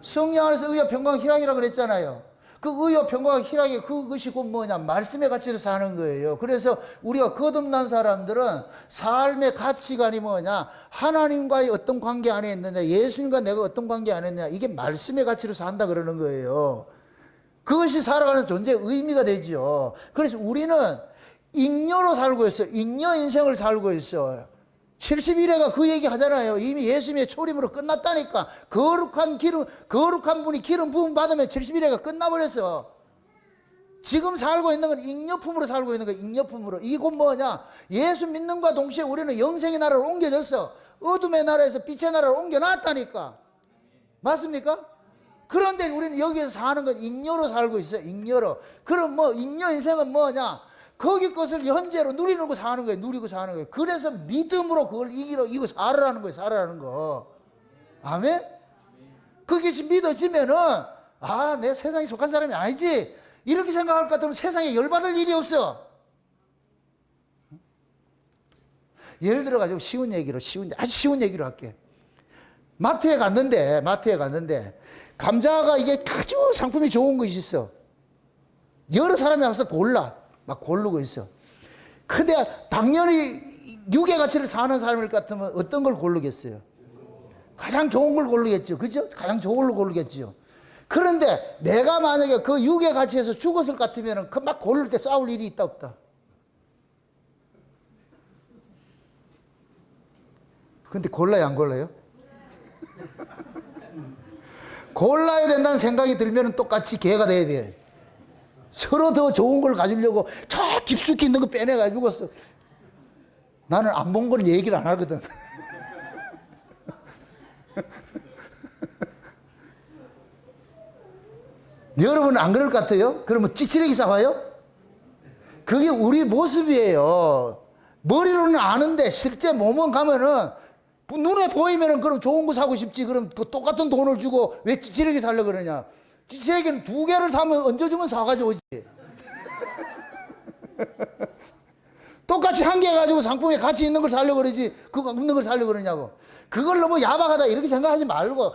성령 안에서 의와 평강 희락이라고 그랬잖아요. 그 의와 평강과 희락이 그것이 곧 뭐냐? 말씀의 가치로 사는 거예요. 그래서 우리가 거듭난 사람들은 삶의 가치관이 뭐냐? 하나님과의 어떤 관계 안에 있느냐? 예수님과 내가 어떤 관계 안에 있느냐? 이게 말씀의 가치로 산다 그러는 거예요. 그것이 살아가는 존재의 의미가 되죠. 그래서 우리는 잉여로 살고 있어요. 잉여 인생을 살고 있어요. 70일에가 그 얘기 하잖아요. 이미 예수님의 초림으로 끝났다니까. 거룩한 분이 기름 부음 받으면 70일에가 끝나버렸어. 지금 살고 있는 건 잉여품으로 살고 있는 거야. 잉여품으로. 이게 곧 뭐냐? 예수 믿는과 동시에 우리는 영생의 나라로 옮겨졌어. 어둠의 나라에서 빛의 나라로 옮겨놨다니까. 맞습니까? 그런데 우리는 여기에서 사는 건 잉여로 살고 있어요. 잉여로. 그럼 뭐 잉여 인생은 뭐냐? 거기 것을 현재로 누리는 거 사는 거예요. 누리고 사는 거예요. 그래서 믿음으로 그걸 이거 살아라는 거예요. 살아라는 거. 아멘? 그게 믿어지면은, 아, 내가 세상에 속한 사람이 아니지. 이렇게 생각할 것 같으면 세상에 열받을 일이 없어. 예를 들어가지고 아주 쉬운 얘기로 할게. 마트에 갔는데, 감자가 이게 아주 상품이 좋은 것이 있어. 여러 사람이 와서 막 고르고 있어. 근데 당연히 육의 가치를 사는 사람일 것 같으면 어떤 걸 고르겠어요? 가장 좋은 걸 고르겠죠. 그죠? 가장 좋은 걸 고르겠죠. 그런데 내가 만약에 그 육의 가치에서 죽었을 것 같으면 막 고를 때 싸울 일이 있다 없다? 근데 골라요, 안 골라요? 골라야 된다는 생각이 들면 똑같이 개가 돼야 돼. 서로 더 좋은 걸 가지려고 저 깊숙이 있는 거 빼내가지고서 나는 안 본 건 얘기를 안 하거든. 여러분은 안 그럴 것 같아요? 그러면 찌찌르기 싸워요? 그게 우리 모습이에요. 머리로는 아는데 실제 몸은 가면은 눈에 보이면은 그럼 좋은 거 사고 싶지. 그럼 그 똑같은 돈을 주고 왜 찌찌르기 살려 그러냐? 찌찌르기는 2개를 사면 얹어주면 사가지고 오지. 똑같이 한 개 가지고 상품에 가치 있는 걸 사려고 그러지 그거 없는 걸 사려고 그러냐고. 그걸 너무 야박하다 이렇게 생각하지 말고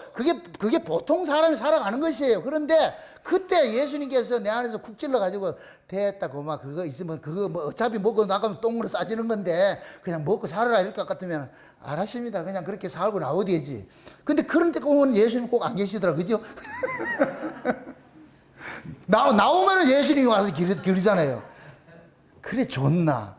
그게 보통 사람이 살아가는 것이에요. 그런데 그때 예수님께서 내 안에서 쿡 찔러 가지고 됐다 고마 그거 있으면 그거 뭐 어차피 먹고 나가면 똥으로 싸지는 건데 그냥 먹고 살아라 이럴 것 같으면 알았습니다. 그냥 그렇게 살고 나오디지. 근데 그런 데 오면 예수님 꼭 안 계시더라. 그죠? 나오면 예수님이 와서 기르잖아요. 그래 좋나?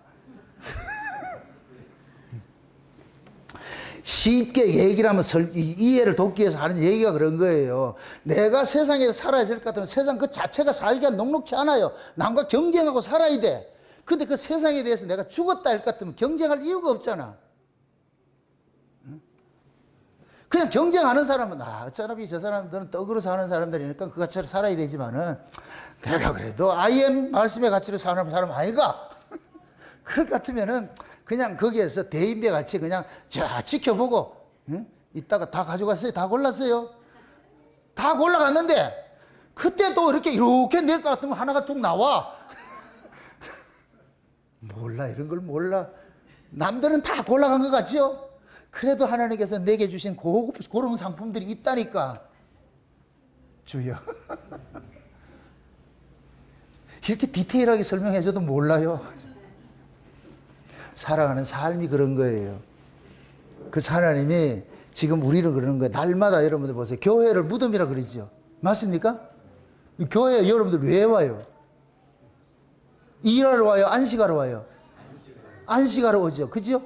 쉽게 얘기를 하면 이해를 돕기 위해서 하는 얘기가 그런 거예요. 내가 세상에서 살아야 될 것 같으면 세상 그 자체가 살기가 녹록지 않아요. 남과 경쟁하고 살아야 돼. 근데 그 세상에 대해서 내가 죽었다 할 것 같으면 경쟁할 이유가 없잖아. 그냥 경쟁하는 사람은 어차피 저 사람들은 떡으로 사는 사람들이니까 그 가치로 살아야 되지만은 내가 그래도 IM 말씀의 가치로 사는 사람 아이가? 그럴 것 같으면은 그냥 거기에서 대인배 같이 그냥 자 지켜보고 이따가 다 가져갔어요. 다 골랐어요. 다 골라갔는데 그때 또 이렇게 낼 것 같으면 하나가 툭 나와. 몰라 이런 걸 몰라. 남들은 다 골라간 것 같죠? 그래도 하나님께서 내게 주신 그런 상품들이 있다니까. 주여. 이렇게 디테일하게 설명해줘도 몰라요. 살아가는 삶이 그런 거예요. 그 하나님이 지금 우리를 그러는 거예요. 날마다 여러분들 보세요. 교회를 무덤이라 그러죠. 맞습니까? 교회 여러분들 왜 와요? 일하러 와요? 안식하러 와요? 안식하러 오죠. 그죠?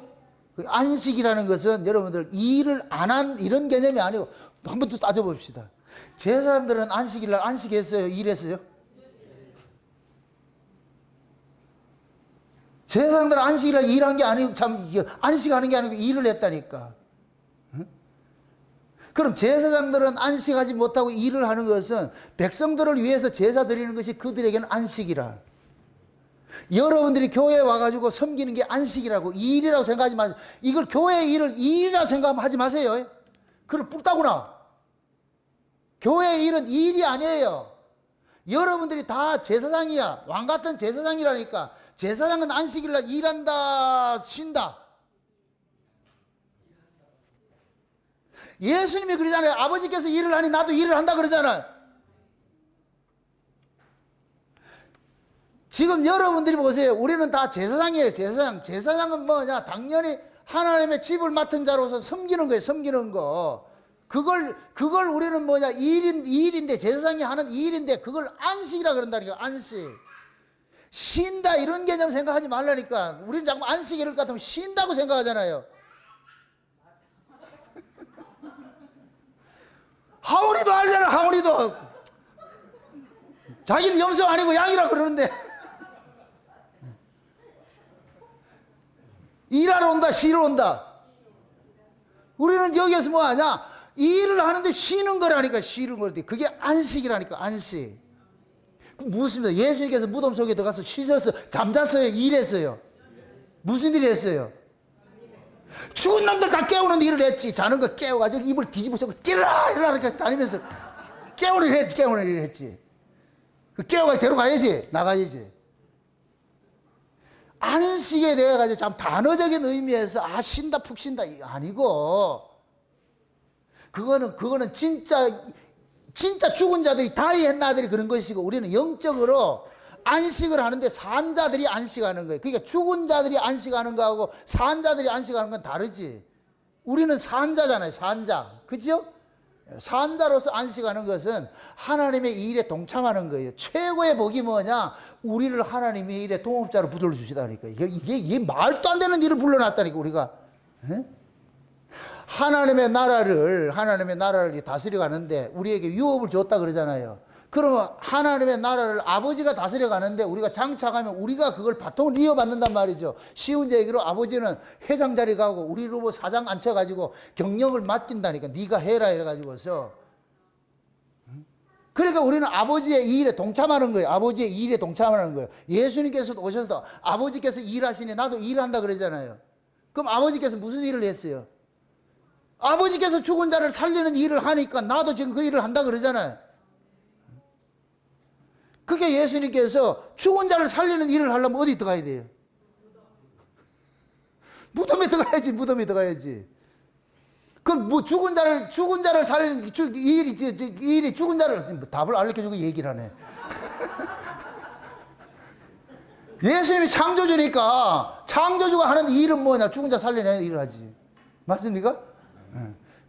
안식이라는 것은 여러분들 일을 안 한 이런 개념이 아니고 한번 또 따져봅시다. 제 사람들은 안식일 날 안식했어요? 일했어요? 제 사람들은 안식일 날 일한 게 아니고 안식하는 게 아니고 일을 했다니까. 응? 그럼 제사장들은 안식하지 못하고 일을 하는 것은 백성들을 위해서 제사 드리는 것이 그들에게는 안식이라. 여러분들이 교회에 와가지고 섬기는 게 안식이라고 일이라고 생각하지 마세요. 이걸 교회의 일을 일이라고 생각하면 하지 마세요. 그걸 뿔따구나. 교회의 일은 일이 아니에요. 여러분들이 다 제사장이야. 왕 같은 제사장이라니까. 제사장은 안식일날 일한다, 쉰다. 예수님이 그러잖아요. 아버지께서 일을 하니 나도 일을 한다 그러잖아요. 지금 여러분들이 보세요. 우리는 다 제사장이에요. 제사장. 제사장은 뭐냐? 당연히 하나님의 집을 맡은 자로서 섬기는 거예요. 섬기는 거. 그걸 우리는 뭐냐? 일인데, 제사장이 하는 일인데, 그걸 안식이라 그런다니까, 안식. 쉰다, 이런 개념 생각하지 말라니까. 우리는 자꾸 안식 이럴 것 같으면 쉰다고 생각하잖아요. 하울이도 알잖아, 하울이도. 자기는 염소 아니고 양이라 그러는데. 일하러 온다, 쉬러 온다. 우리는 여기에서 뭐 하냐? 일을 하는데 쉬는 거라니까, 쉬는 거라니까. 그게 안식이라니까, 안식. 무슨 일? 예수님께서 무덤 속에 들어가서 쉬셨어요? 잠잤어요? 일했어요? 무슨 일 했어요? 죽은 놈들 다 깨우는 일을 했지. 자는 거 깨워가지고 입을 뒤집어서 깨라! 이렇게 다니면서 깨우는 일을 했지. 그 깨워가지고 데려가야지. 나가야지. 안식에 대해 가지고 참 단어적인 의미에서 쉰다 푹 쉰다 아니고 그거는 진짜 죽은 자들이 다이 했나들이 그런 것이고 우리는 영적으로 안식을 하는데 산 자들이 안식하는 거예요. 그러니까 죽은 자들이 안식하는 거하고 산 자들이 안식하는 건 다르지. 우리는 산자잖아요. 산자. 그죠? 산자로서 안식하는 것은 하나님의 일에 동참하는 거예요. 최고의 복이 뭐냐? 우리를 하나님의 일에 동업자로 붙들어 주시다니까. 이게 말도 안 되는 일을 불러놨다니까, 우리가. 에? 하나님의 나라를 다스려 가는데 우리에게 유업을 줬다 그러잖아요. 그러면 하나님의 나라를 아버지가 다스려 가는데 우리가 장착하면 우리가 그걸 바통을 이어받는단 말이죠. 쉬운 얘기로 아버지는 회장 자리 가고 우리로 사장 앉혀가지고 경영을 맡긴다니까. 네가 해라 이래가지고서. 그러니까 우리는 아버지의 이 일에 동참하는 거예요. 아버지의 이 일에 동참하는 거예요. 예수님께서도 오셔서 아버지께서 일하시니 나도 일한다 그러잖아요. 그럼 아버지께서 무슨 일을 했어요? 아버지께서 죽은 자를 살리는 일을 하니까 나도 지금 그 일을 한다 그러잖아요. 그게 예수님께서 죽은 자를 살리는 일을 하려면 어디 들어가야 돼요? 무덤에 들어가야지, 무덤에 들어가야지. 그럼 뭐 죽은 자를 이 일이 죽은 자를 답을 알려주고 얘기를 하네. 예수님이 창조주니까 창조주가 하는 이 일은 뭐냐? 죽은 자 살려내는 일을 하지. 맞습니까?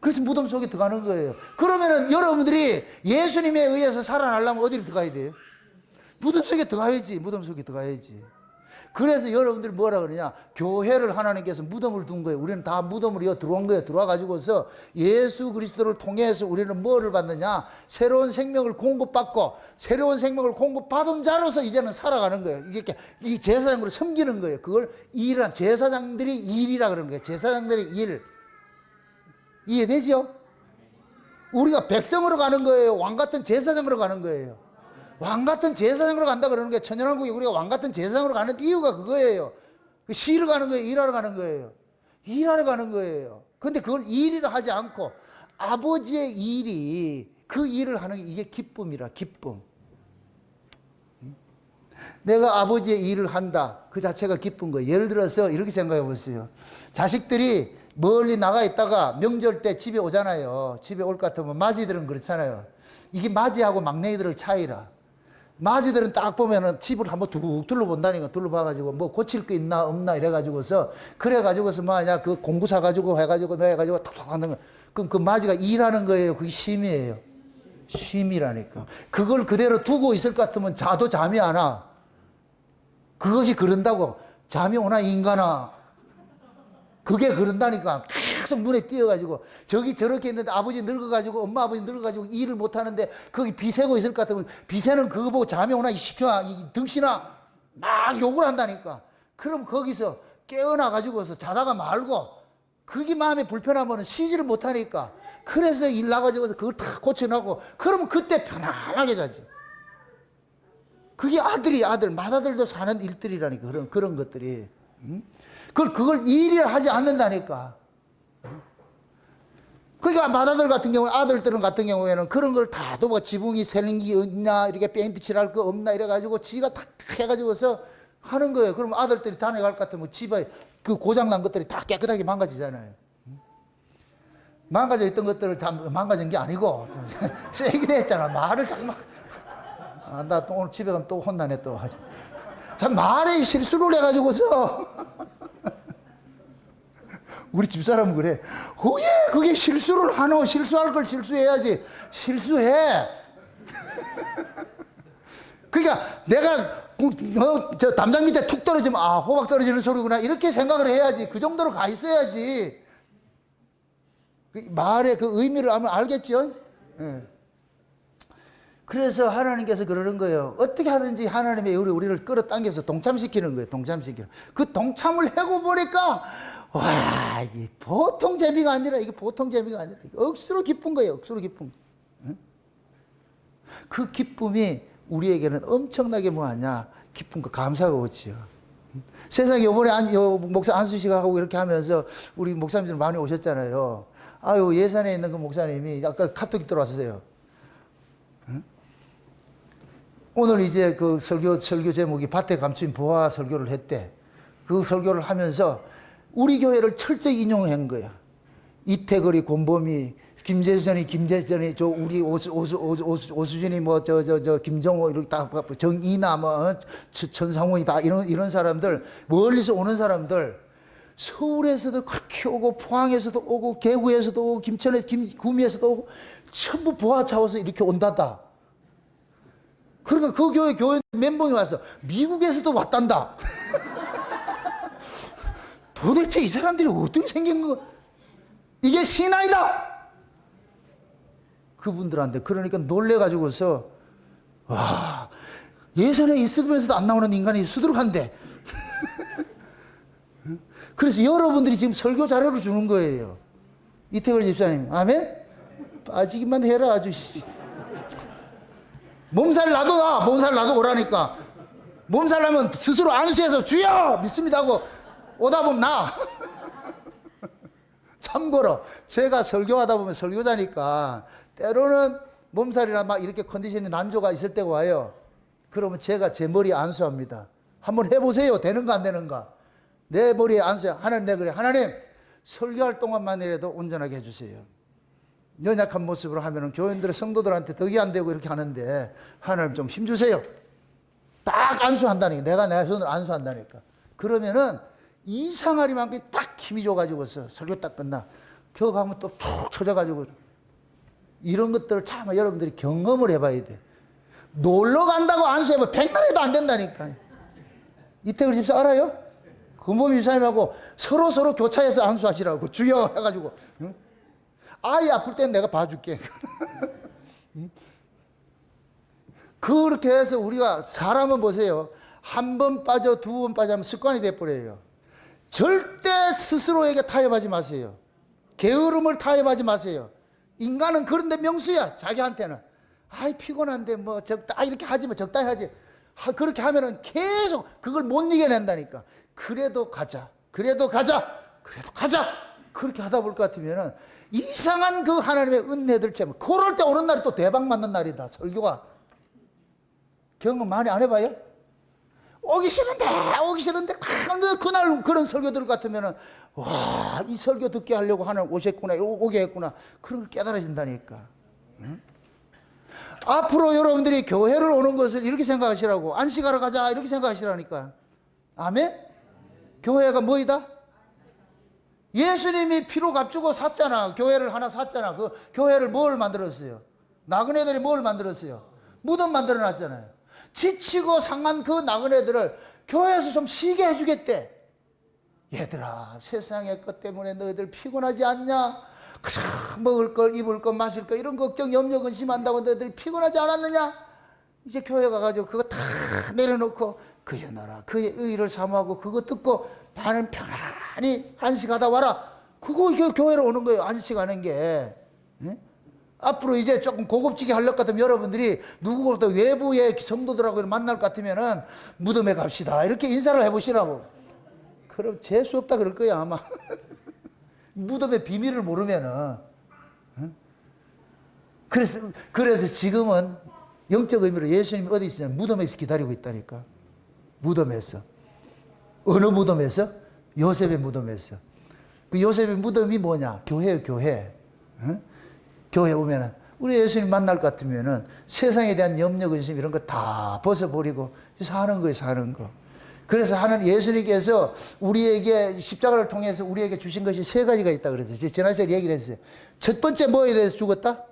그래서 무덤 속에 들어가는 거예요. 그러면은 여러분들이 예수님에 의해서 살아나려면 어디를 들어가야 돼요? 무덤 속에 들어가야지. 무덤 속에 들어가야지. 그래서 여러분들이 뭐라 그러냐? 교회를 하나님께서 무덤을 둔 거예요. 우리는 다 무덤으로 들어온 거예요. 들어와 가지고서 예수 그리스도를 통해서 우리는 뭐를 받느냐? 새로운 생명을 공급받고 새로운 생명을 공급받은 자로서 이제는 살아가는 거예요. 이게 이 제사장으로 섬기는 거예요. 그걸 일이란 제사장들이 일이라 그러는 거예요. 제사장들의 일. 이해되죠? 우리가 백성으로 가는 거예요. 왕 같은 제사장으로 가는 거예요. 왕 같은 제사장으로 간다 그러는 게 천연왕국에 우리가 왕 같은 제사장으로 가는 이유가 그거예요. 쉬러 가는 거예요. 일하러 가는 거예요. 일하러 가는 거예요. 근데 그걸 일이라 하지 않고 아버지의 일이 그 일을 하는 게 이게 기쁨이라, 기쁨. 내가 아버지의 일을 한다. 그 자체가 기쁜 거예요. 예를 들어서 이렇게 생각해 보세요. 자식들이 멀리 나가 있다가 명절 때 집에 오잖아요. 집에 올 것 같으면 마지들은 그렇잖아요. 이게 마지하고 막내들의 차이라. 마지들은 딱 보면은 집을 한번 툭 둘러본다니까. 둘러봐가지고 뭐 고칠 거 있나 없나 이래가지고서 그래가지고서 뭐냐 그 공구 사가지고 해가지고 탁탁 하는 거. 그럼 그 마지가 일하는 거예요. 그게 쉼이에요. 쉼이라니까. 그걸 그대로 두고 있을 것 같으면 자도 잠이 안 와. 그것이 그런다고. 잠이 오나 인간아. 그게 그런다니까. 계속 눈에 띄어가지고 저기 저렇게 있는데 아버지 늙어가지고 엄마 아버지 늙어가지고 일을 못하는데 거기 비 새고 있을 것 같으면 비새는 그거 보고 잠이 오나 이 시켜나 이 등신아 막 욕을 한다니까. 그럼 거기서 깨어나가지고서 자다가 말고 그게 마음에 불편하면 쉬지를 못하니까. 그래서 일 나가지고서 그걸 다 고쳐놓고 그러면 그때 편안하게 자지. 그게 아들 맏아들도 사는 일들이라니까. 그런 것들이. 그걸 일이라 하지 않는다니까. 그러니까 맏아들 같은 경우에 아들들은 같은 경우에는 그런 걸 다 또 뭐 지붕이 새는 게 없나 이렇게 페인트 칠할 거 없나 이래가지고 지가 탁 해가지고서 하는 거예요. 그럼 아들들이 다녀갈 것 같으면 집에 그 고장난 것들이 다 깨끗하게 망가지잖아요. 망가져 있던 것들을 참 망가진 게 아니고 세게 됐잖아. 말을 자꾸만 나 또 오늘 집에 가면 또 혼나네 또 하지. 참 말에 실수를 해가지고서 우리 집사람은 그래. 왜 그게 실수를 하노? 실수할 걸 실수해야지. 실수해. 그러니까 내가 저 담장 밑에 툭 떨어지면 아 호박 떨어지는 소리구나 이렇게 생각을 해야지. 그 정도로 가 있어야지. 말의 그 의미를 알겠죠? 네. 그래서 하나님께서 그러는 거예요. 어떻게 하든지 하나님의 우리를 끌어당겨서 동참시키는 거예요. 동참시키는. 그 동참을 하고 보니까 와 이게 보통 재미가 아니라 이게 보통 재미가 아니라 억수로 기쁜 거예요. 억수로 기쁜 거. 응? 그 기쁨이 우리에게는 엄청나게 뭐하냐 기쁜 거 감사가 오지요. 세상에 이번에 목사 안수 씨가 하고 이렇게 하면서 우리 목사님들 많이 오셨잖아요. 아유 예산에 있는 그 목사님이 아까 카톡이 들어왔어요. 응? 오늘 이제 그 설교 제목이 밭에 감춘 보화 설교를 했대. 그 설교를 하면서 우리 교회를 철저히 인용한 거야. 이태걸이 권범이, 김재선이 저 우리 오수진이 뭐 김정호 이렇게 다 정이나 뭐 천상훈이 다 이런 사람들 멀리서 오는 사람들 서울에서도 그렇게 오고 포항에서도 오고 대구에서도 오고 구미에서도 오고 전부 보화 차워서 이렇게 온단다. 그러니까 그 교회 멘붕이 와서 미국에서도 왔단다. 도대체 이 사람들이 어떻게 생긴 거? 이게 신앙이다. 그분들한테 그러니까 놀래가지고서 와 예산에 있으면서도 안 나오는 인간이 수두룩한데. 그래서 여러분들이 지금 설교 자료를 주는 거예요. 이태걸 집사님, 아멘. 빠지기만 해라 아주. 몸살 나도 몸살 나도 오라니까. 몸살 나면 스스로 안수해서 주여 믿습니다 하고 오다 보면 나. 참고로 제가 설교하다 보면 설교자니까 때로는 몸살이나 막 이렇게 컨디션이 난조가 있을 때가 와요. 그러면 제가 제 머리 안수합니다. 한번 해보세요. 되는가 안 되는가. 내 머리에 안수해. 하나님, 내가 그래. 하나님, 설교할 동안만이라도 온전하게 해주세요. 연약한 모습으로 하면은 교인들, 성도들한테 덕이 안 되고 이렇게 하는데, 하나님 좀 힘주세요. 딱 안수한다니까. 내가 내 손으로 안수한다니까. 그러면은 이상하리만큼 딱 힘이 줘가지고서 설교 딱 끝나. 겨 가면 또 푹 쳐져가지고. 이런 것들을 참 여러분들이 경험을 해봐야 돼. 놀러 간다고 안수해봐. 백날에도 안 된다니까. 이태글 집사 알아요? 금범 집사님하고 서로 교차해서 안수하시라고. 주여 해가지고. 응? 아이 아플 땐 내가 봐줄게. 응? 그렇게 해서 우리가 사람은 보세요. 한 번 빠져, 두 번 빠지면 습관이 돼버려요. 절대 스스로에게 타협하지 마세요. 게으름을 타협하지 마세요. 인간은 그런데 명수야. 자기한테는. 아이 피곤한데 뭐 적다 이렇게 하지 뭐 적당히 하지. 그렇게 하면은 계속 그걸 못 이겨낸다니까. 그래도 가자. 그래도 가자. 그래도 가자. 그렇게 하다 볼 것 같으면은 이상한 그 하나님의 은혜들 때문에 그럴 때 오는 날이 또 대박 맞는 날이다. 설교가. 경험 많이 안 해봐요? 오기 싫은데 그날 그런 설교들 같으면은 와, 이 설교 듣게 하려고 하나님 오셨구나, 오게 했구나. 그런 걸 깨달아진다니까. 응? 앞으로 여러분들이 교회를 오는 것을 이렇게 생각하시라고. 안식하러 가자 이렇게 생각하시라니까. 아멘? 교회가 뭐이다? 예수님이 피로 값주고 샀잖아. 교회를 하나 샀잖아. 그 교회를 뭘 만들었어요? 나그네들이 뭘 만들었어요? 무덤 만들어놨잖아요. 지치고 상한 그 나그네들을 교회에서 좀 쉬게 해주겠대. 얘들아, 세상의 것 때문에 너희들 피곤하지 않냐? 먹을 걸, 입을 걸, 마실 걸 이런 걱정, 염려, 근심한다고 너희들 피곤하지 않았느냐? 이제 교회 가가지고 그거 다 내려놓고 그의 나라, 그의 의를 사모하고 그거 듣고 나는 편안히 안식하다 와라. 그거 교회로 오는 거예요. 안식하는 게. 네? 앞으로 이제 조금 고급지게 하려고 같으면 여러분들이 누구보다 외부의 성도들하고 만날 것 같으면은 무덤에 갑시다. 이렇게 인사를 해보시라고. 그럼 재수 없다 그럴 거야, 아마. 무덤의 비밀을 모르면은. 그래서 지금은 영적 의미로 예수님이 어디 있으냐? 무덤에서 기다리고 있다니까. 무덤에서. 어느 무덤에서? 요셉의 무덤에서. 그 요셉의 무덤이 뭐냐? 교회예요, 교회. 응? 교회 오면은 우리 예수님 만날 것 같으면은 세상에 대한 염려, 근심 이런 거 다 벗어버리고 사는 거예요, 사는 거. 그래서 하는 예수님께서 우리에게 십자가를 통해서 우리에게 주신 것이 세 가지가 있다 그랬어요. 지난 시간에 얘기를 했어요. 첫 번째 뭐에 대해서 죽었다?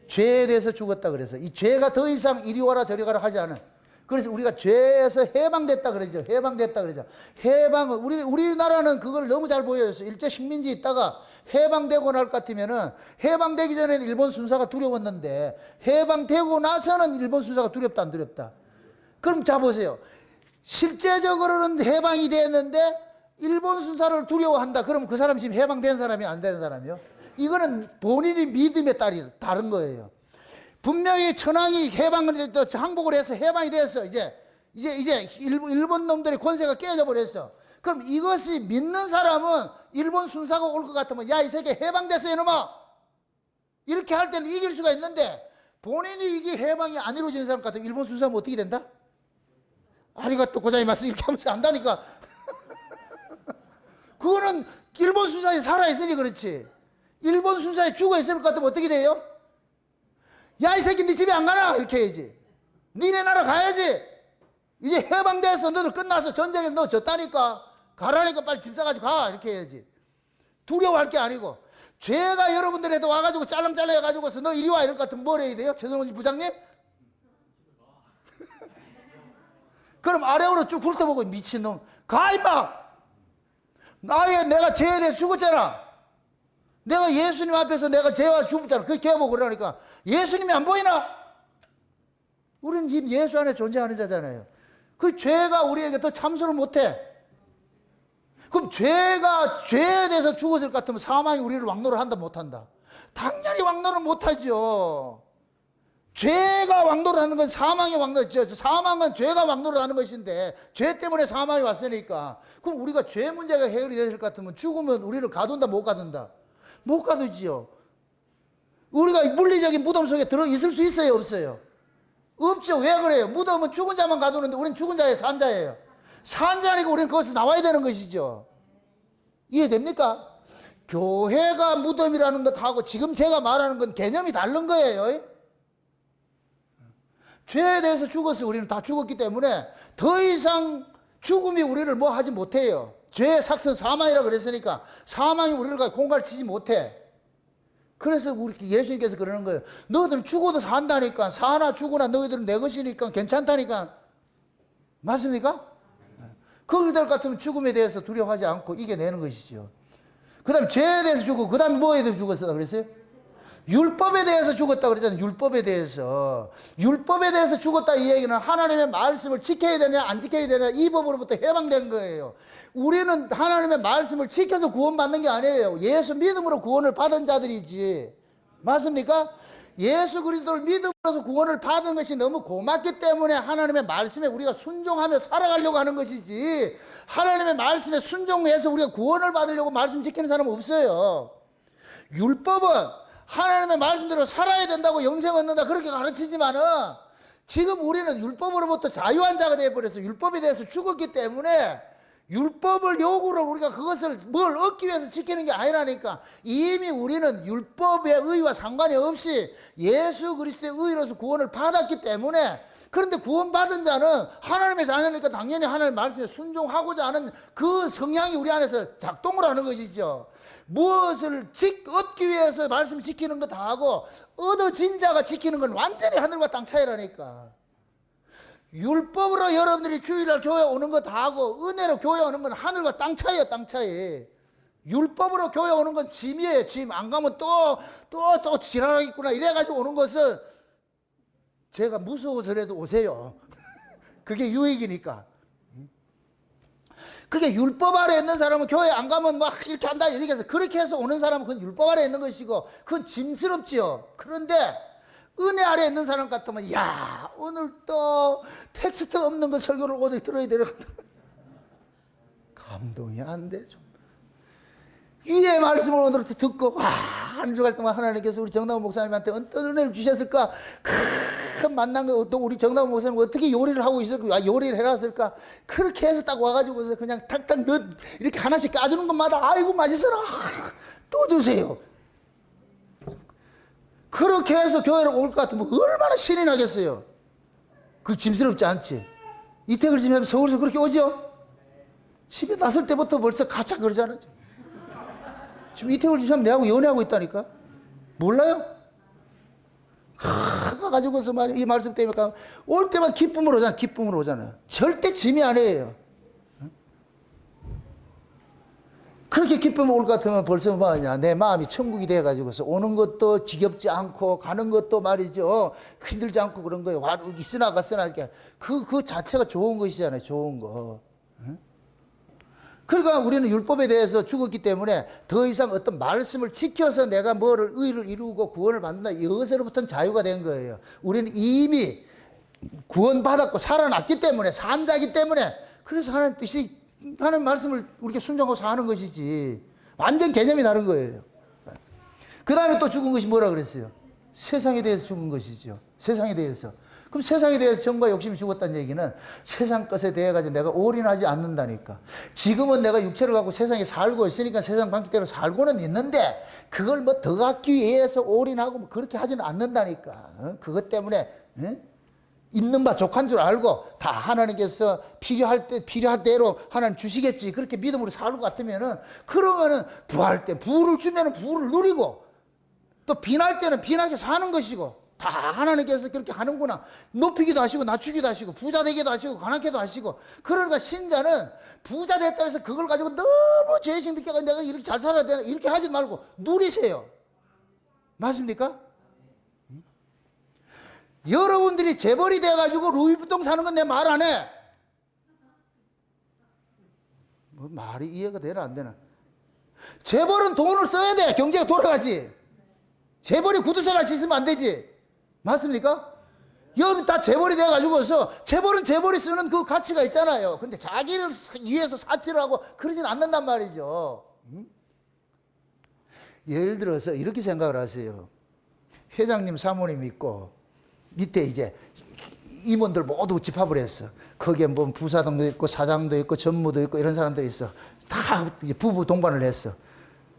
죄에 대해서 죽었다 그래서 이 죄가 더 이상 이리 와라 저리 가라 하지 않은. 그래서 우리가 죄에서 해방됐다 그러죠. 해방됐다 그러죠. 해방은 우리나라는 그걸 너무 잘 보여줬어요. 일제 식민지 있다가 해방되고 날 것 같으면은 해방되기 전에는 일본 순사가 두려웠는데 해방되고 나서는 일본 순사가 두렵다 안 두렵다. 그럼 자 보세요. 실제적으로는 해방이 됐는데 일본 순사를 두려워한다. 그럼 그 사람 지금 해방된 사람이 안 된 사람이요? 이거는 본인이 믿음에 다른 거예요. 분명히 천황이 항복을 해서 해방이 됐어. 이제 일본 놈들의 권세가 깨져 버렸어. 그럼 이것이 믿는 사람은 일본 순사가 올 것 같으면 야, 이 새끼 해방됐어 이놈아. 이렇게 할 때는 이길 수가 있는데 본인이 이게 해방이 안 이루어진 사람 같으면 일본 순사면 어떻게 된다? 아리가또 고자이마스 이렇게 하면서 안다니까. 그거는 일본 순사에 살아있으니 그렇지. 일본 순사에 죽어있을 것 같으면 어떻게 돼요? 야, 이 새끼 네 집에 안 가나? 이렇게 해야지. 니네 나라 가야지. 이제 해방돼서 너들 끝나서 전쟁에서 너 졌다니까. 가라니까 빨리 집 싸가지고 가. 이렇게 해야지. 두려워할 게 아니고. 죄가 여러분들한테 와가지고 짤랑짤랑 해가지고서 너 이리 와. 이럴 것 같으면 뭘 해야 돼요? 최성훈 부장님? 그럼 아래로 쭉 훑어보고 미친놈. 가, 임마! 내가 죄에 대해서 죽었잖아. 내가 예수님 앞에서 내가 죄와 죽었잖아. 그렇게 해보고 그러니까 예수님이 안 보이나? 우리는 지금 예수 안에 존재하는 자잖아요. 그 죄가 우리에게 더 참소를 못해. 그럼 죄가 죄에 대해서 죽었을 것 같으면 사망이 우리를 왕노를 한다 못한다? 당연히 왕노를 못하죠. 죄가 왕노를 하는 건 사망이 사망은 죄가 왕노를 하는 것인데 죄 때문에 사망이 왔으니까 그럼 우리가 죄 문제가 해결이 됐을 것 같으면 죽으면 우리를 가둔다 못 가둔다? 못 가두지요. 우리가 물리적인 무덤 속에 들어 있을 수 있어요 없어요? 없죠. 왜 그래요? 무덤은 죽은 자만 가두는데 우리는 죽은 자의 산 자예요. 산자니까 우리는 거기서 나와야 되는 것이죠. 이해됩니까? 교회가 무덤이라는 것하고 지금 제가 말하는 건 개념이 다른 거예요. 죄에 대해서 죽었어요. 우리는 다 죽었기 때문에 더 이상 죽음이 우리를 뭐 하지 못해요. 죄의 삭선 사망이라고 그랬으니까 사망이 우리를 공갈치지 못해. 그래서 우리 예수님께서 그러는 거예요. 너희들은 죽어도 산다니까. 사나 죽으나 너희들은 내 것이니까 괜찮다니까. 맞습니까? 그들 같으면 죽음에 대해서 두려워하지 않고 이겨내는 것이죠. 그 다음 죄에 대해서 죽고 그 다음 뭐에 대해서 죽었다 그랬어요? 율법에 대해서 죽었다 그랬잖아요. 율법에 대해서 죽었다 이 얘기는 하나님의 말씀을 지켜야 되냐 안 지켜야 되냐 이 법으로부터 해방된 거예요. 우리는 하나님의 말씀을 지켜서 구원받는 게 아니에요. 예수 믿음으로 구원을 받은 자들이지. 맞습니까? 예수 그리스도를 믿음으로서 구원을 받은 것이 너무 고맙기 때문에 하나님의 말씀에 우리가 순종하며 살아가려고 하는 것이지, 하나님의 말씀에 순종해서 우리가 구원을 받으려고 말씀 지키는 사람은 없어요. 율법은 하나님의 말씀대로 살아야 된다고 영생 얻는다 그렇게 가르치지만은 지금 우리는 율법으로부터 자유한 자가 되어버려서 율법에 대해서 죽었기 때문에 율법을 요구를 우리가 그것을 뭘 얻기 위해서 지키는 게 아니라니까. 이미 우리는 율법의 의와 상관이 없이 예수 그리스도의 의로서 구원을 받았기 때문에, 그런데 구원받은 자는 하나님의 자녀니까 당연히 하나님의 말씀에 순종하고자 하는 그 성향이 우리 안에서 작동을 하는 것이죠. 무엇을 얻기 위해서 말씀 지키는 거 다 하고 얻어진 자가 지키는 건 완전히 하늘과 땅 차이라니까. 율법으로 여러분들이 주일날 교회 오는 거 다 하고 은혜로 교회 오는 건 하늘과 땅 차이예요, 땅 차이. 율법으로 교회 오는 건 짐이에요, 짐. 안 가면 또 지랄하겠구나 이래가지고 오는 것은 제가 무서워서라도 오세요. 그게 유익이니까. 그게 율법 아래 있는 사람은 교회 안 가면 막 이렇게 한다 이렇게 해서 그렇게 해서 오는 사람은 그건 율법 아래 있는 것이고 그건 짐스럽지요. 그런데 은혜 아래 있는 사람 같으면 야 오늘 또 텍스트 없는 거 설교를 오늘 들어야 되나 감동이 안 되죠. 위의 말씀을 오늘 듣고 한 주간 동안 하나님께서 우리 정다운 목사님한테 어떤 은혜를 주셨을까. 큰 만난 거 또 우리 정다운 목사님 어떻게 요리를 하고 있었을까. 요리를 해놨을까. 그렇게 해서 딱 와가지고서 그냥 탁탁 넣 이렇게 하나씩 까주는 것마다 아이고 맛있어라 또 주세요. 그렇게 해서 교회를 올 것 같으면 얼마나 신이 나겠어요. 그 짐스럽지 않지. 이태걸 집에 서울에서 그렇게 오죠. 집에 나설 때부터 벌써 가짜 그러잖아요. 지금 이태걸 집사람 내하고 연애하고 있다니까. 몰라요? 가가지고서 말이야 이 말씀 때문에 올 때만 기쁨으로 오잖아. 기쁨으로 오잖아요. 절대 짐이 아니에요. 그렇게 기쁨을 올 것 같으면 벌써 뭐하냐. 내 마음이 천국이 돼가지고서 오는 것도 지겹지 않고 가는 것도 말이죠. 힘들지 않고 그런 거예요. 있으나 갔으나 이렇게. 그 자체가 좋은 것이잖아요. 좋은 거. 그러니까 우리는 율법에 대해서 죽었기 때문에 더 이상 어떤 말씀을 지켜서 내가 뭐를 의를 이루고 구원을 받는다 이것으로부터는 자유가 된 거예요. 우리는 이미 구원받았고 살아났기 때문에 산자기 때문에 그래서 하나님 뜻이 하나님 말씀을 우리가 순종하고 사는 것이지 완전 개념이 다른 거예요. 그 다음에 또 죽은 것이 뭐라 그랬어요? 세상에 대해서 죽은 것이죠. 세상에 대해서. 그럼 세상에 대해서 정과 욕심이 죽었다는 얘기는 세상 것에 대해 가지고 내가 올인하지 않는다니까. 지금은 내가 육체를 갖고 세상에 살고 있으니까 세상 방식대로 살고는 있는데 그걸 뭐 더 갖기 위해서 올인하고 뭐 그렇게 하지는 않는다니까. 그것 때문에 있는 바 족한 줄 알고 다 하나님께서 필요할 대로 하나님 주시겠지 그렇게 믿음으로 살 것 같으면은 그러면은 부할 때 부를 주면은 부를 누리고 또 빈할 때는 빈하게 사는 것이고 다 하나님께서 그렇게 하는구나. 높이기도 하시고 낮추기도 하시고 부자 되기도 하시고 가난케도 하시고. 그러니까 신자는 부자 됐다 해서 그걸 가지고 너무 죄의식 느껴가지고 내가 이렇게 잘 살아야 되나 이렇게 하지 말고 누리세요. 맞습니까? 여러분들이 재벌이 돼가지고 루이비통 사는 건 내 말 안 해. 뭐 말이 이해가 되나 안 되나. 재벌은 돈을 써야 돼. 경제가 돌아가지. 재벌이 구두쇠같이 있으면 안 되지. 맞습니까? 여러분 다 재벌이 돼가지고서 재벌은 재벌이 쓰는 그 가치가 있잖아요. 근데 자기를 위해서 사치를 하고 그러진 않는단 말이죠. 예를 들어서 이렇게 생각을 하세요. 회장님 사모님 있고 밑에 이제 임원들 모두 집합을 했어. 거기에 뭐 부사장도 있고 사장도 있고 전무도 있고 이런 사람들이 있어. 다 부부 동반을 했어.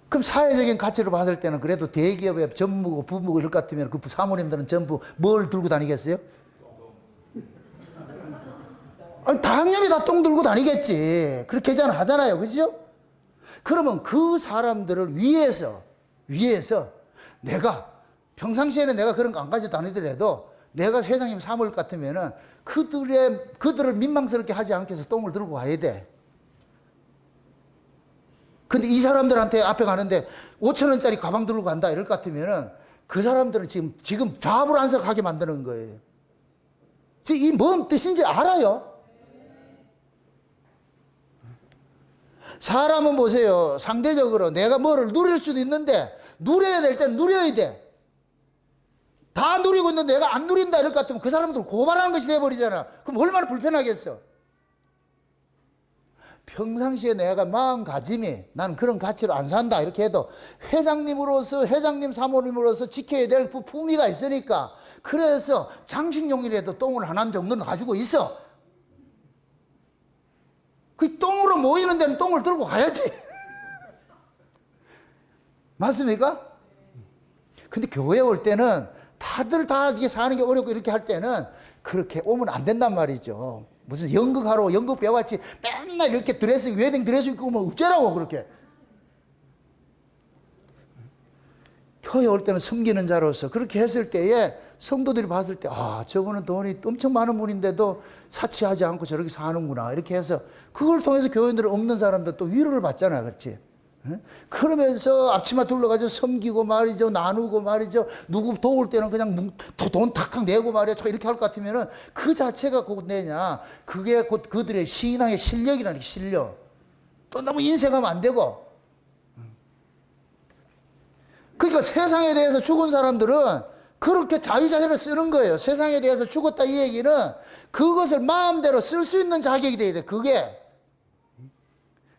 그럼 사회적인 가치로 봤을 때는 그래도 대기업의 전무고 부무고 이럴 것 같으면 그 사모님들은 전부 뭘 들고 다니겠어요? 아니, 당연히 다 똥 들고 다니겠지. 그렇게 하잖아요. 그죠? 그러면 그 사람들을 위해서 내가 평상시에는 내가 그런 거 안 가지고 다니더라도 내가 회장님 사모일 것 같으면은 그들을 민망스럽게 하지 않기 위해서 똥을 들고 가야 돼. 근데 이 사람들한테 앞에 가는데 5,000원짜리 가방 들고 간다 이럴 것 같으면은 그 사람들은 지금 좌불안석하게 만드는 거예요. 이 뭔 뜻인지 알아요? 사람은 보세요. 상대적으로 내가 뭐를 누릴 수도 있는데 누려야 될 땐 누려야 돼. 다 누리고 있는데 내가 안 누린다 이럴 것 같으면 그 사람들 고발하는 것이 돼버리잖아. 그럼 얼마나 불편하겠어. 평상시에 내가 마음가짐이 난 그런 가치로 안 산다 이렇게 해도 회장님으로서 회장님 사모님으로서 지켜야 될 품위가 있으니까 그래서 장식용이라도 똥을 하나 정도는 가지고 있어. 그 똥으로 모이는 데는 똥을 들고 가야지. 맞습니까? 근데 교회 올 때는 다들 다 이게 사는 게 어렵고 이렇게 할 때는 그렇게 오면 안 된단 말이죠. 무슨 연극하러 연극 배우같이 맨날 이렇게 드레스 웨딩 드레스 입고 오면 어쩌라고 그렇게. 교회 올 때는 섬기는 자로서 그렇게 했을 때에 성도들이 봤을 때 아 저분은 돈이 엄청 많은 분인데도 사치하지 않고 저렇게 사는구나 이렇게 해서 그걸 통해서 교인들 없는 사람들 또 위로를 받잖아. 그렇지? 그러면서 앞치마 둘러가지고 섬기고 말이죠. 나누고 말이죠. 누구 도울 때는 그냥 돈 탁탁 내고 말이죠. 이렇게 할 것 같으면은 그 자체가 곧 내냐. 그게 곧 그들의 신앙의 실력이라는 게 실력. 또 너무 인색하면 안 되고. 그러니까 세상에 대해서 죽은 사람들은 그렇게 자유자재를 쓰는 거예요. 세상에 대해서 죽었다 이 얘기는 그것을 마음대로 쓸 수 있는 자격이 돼야 돼. 그게.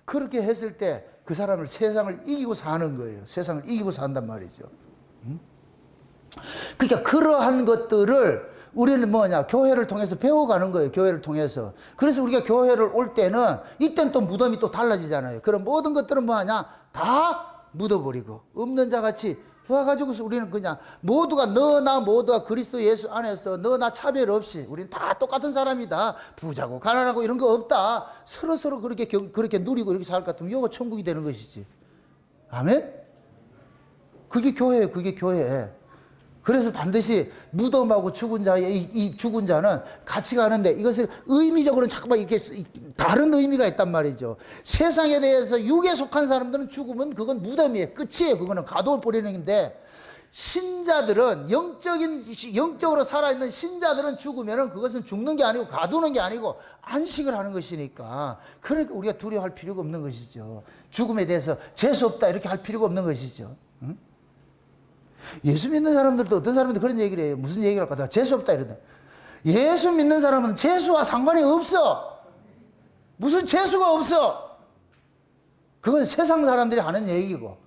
그렇게 했을 때 그 사람을 세상을 이기고 사는 거예요. 세상을 이기고 산단 말이죠. 그러니까 그러한 것들을 우리는 뭐냐 교회를 통해서 배워가는 거예요. 교회를 통해서. 그래서 우리가 교회를 올 때는 이때는 또 무덤이 또 달라지잖아요. 그런 모든 것들은 뭐하냐 다 묻어버리고 없는 자같이 와가지고 우리는 그냥 모두가 너나 모두가 그리스도 예수 안에서 너나 차별 없이 우리는 다 똑같은 사람이다. 부자고 가난하고 이런 거 없다. 서로 그렇게 누리고 이렇게 살 것 같으면 이거 천국이 되는 것이지. 아멘? 그게 교회예요. 그게 교회. 그래서 반드시 무덤하고 죽은 자의 이 죽은 자는 같이 가는데 이것을 의미적으로는 잠깐만 이렇게 다른 의미가 있단 말이죠. 세상에 대해서 육에 속한 사람들은 죽으면 그건 무덤이에요. 끝이에요. 그거는 가둬 버리는 건데 신자들은 영적으로 살아있는 신자들은 죽으면은 그것은 죽는 게 아니고 가두는 게 아니고 안식을 하는 것이니까 그러니까 우리가 두려워할 필요가 없는 것이죠. 죽음에 대해서 재수 없다 이렇게 할 필요가 없는 것이죠. 응? 예수 믿는 사람들도 어떤 사람들이 그런 얘기를 해요. 무슨 얘기를 할까? 재수 없다 이러다. 예수 믿는 사람은 재수와 상관이 없어. 무슨 재수가 없어. 그건 세상 사람들이 하는 얘기고.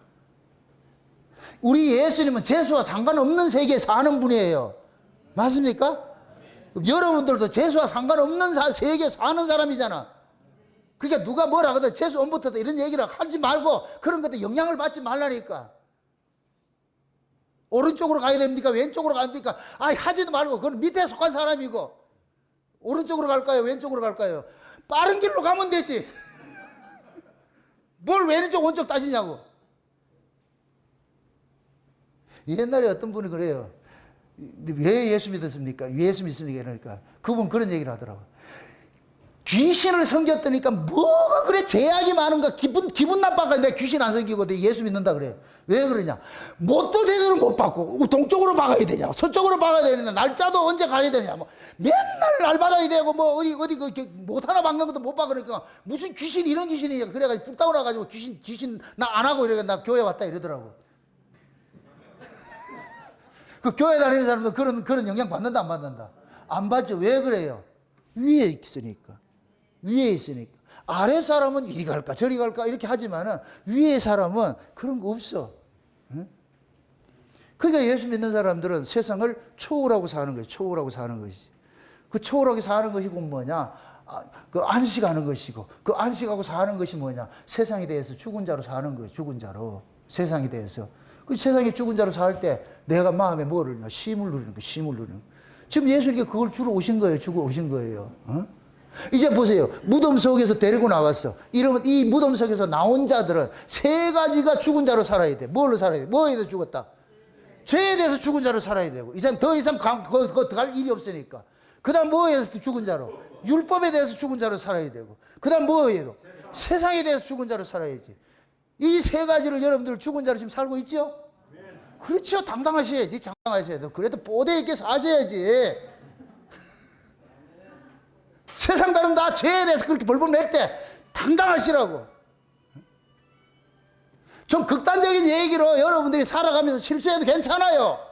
우리 예수님은 재수와 상관없는 세계에 사는 분이에요. 맞습니까? 여러분들도 재수와 상관없는 세계에 사는 사람이잖아. 그러니까 누가 뭐라 하든 재수 엄부터다 이런 얘기를 하지 말고 그런 것도 영향을 받지 말라니까. 오른쪽으로 가야 됩니까? 왼쪽으로 가야 됩니까? 하지도 말고 그건 밑에 속한 사람이고 오른쪽으로 갈까요? 왼쪽으로 갈까요? 빠른 길로 가면 되지. 뭘 왼쪽 오른쪽 따지냐고. 옛날에 어떤 분이 그래요. 왜 예수 믿었습니까? 왜 예수 믿습니까? 그러니까 그분 그런 얘기를 하더라고요. 귀신을 섬겼더니까 뭐가 그래 제약이 많은가 기분 나빠가 내가 귀신 안 섬기고 예수 믿는다 그래. 왜 그러냐? 못도 제대로 못 받고 동쪽으로 박아야 되냐 서쪽으로 박아야 되냐 날짜도 언제 가야 되냐 뭐 맨날 날 받아야 되고 뭐 어디 못 하나 박는 것도 못 박으니까 무슨 귀신 이런 귀신이냐 그래가지고 불 나가지고 귀신 나 안 하고 이러니까 나 교회 왔다 이러더라고. 그 교회 다니는 사람도 그런 영향 받는다 안 받는다? 안 받죠. 왜 그래요? 위에 있으니까. 위에 있으니까. 아래 사람은 이리 갈까 저리 갈까 이렇게 하지만은 위에 사람은 그런 거 없어. 응? 그러니까 예수 믿는 사람들은 세상을 초월하고 사는 거예요. 초월하고 사는 것이지. 그 초월하게 사는 것이고 뭐냐? 그 안식하는 것이고, 그 안식하고 사는 것이 뭐냐? 세상에 대해서 죽은 자로 사는 거예요. 죽은 자로. 세상에 대해서. 그 세상에 죽은 자로 살 때 내가 마음에 뭐를 누리냐? 쉼을 누리는 거, 쉼을 누리는 거. 지금 예수님께 그걸 주러 오신 거예요. 주고 오신 거예요. 어? 이제 보세요. 무덤 속에서 데리고 나왔어. 이러면 이 무덤 속에서 나온 자들은 세 가지가 죽은 자로 살아야 돼. 뭘로 살아야 돼? 뭐에 대해서 죽었다? 죄에 대해서 죽은 자로 살아야 되고. 이 사람 더 이상 그거 갈 일이 없으니까. 그 다음 뭐에 대해서 죽은 자로? 율법에 대해서 죽은 자로 살아야 되고. 그 다음 뭐예요? 세상에 대해서 죽은 자로 살아야지. 이 세 가지를 여러분들 죽은 자로 지금 살고 있죠? 그렇죠. 당당하셔야지. 장당하셔야 돼. 그래도 뽀대 있게 사셔야지. 세상 사람 다 죄에 대해서 그렇게 벌벌 맬 때 당당하시라고. 좀 극단적인 얘기로 여러분들이 살아가면서 실수해도 괜찮아요.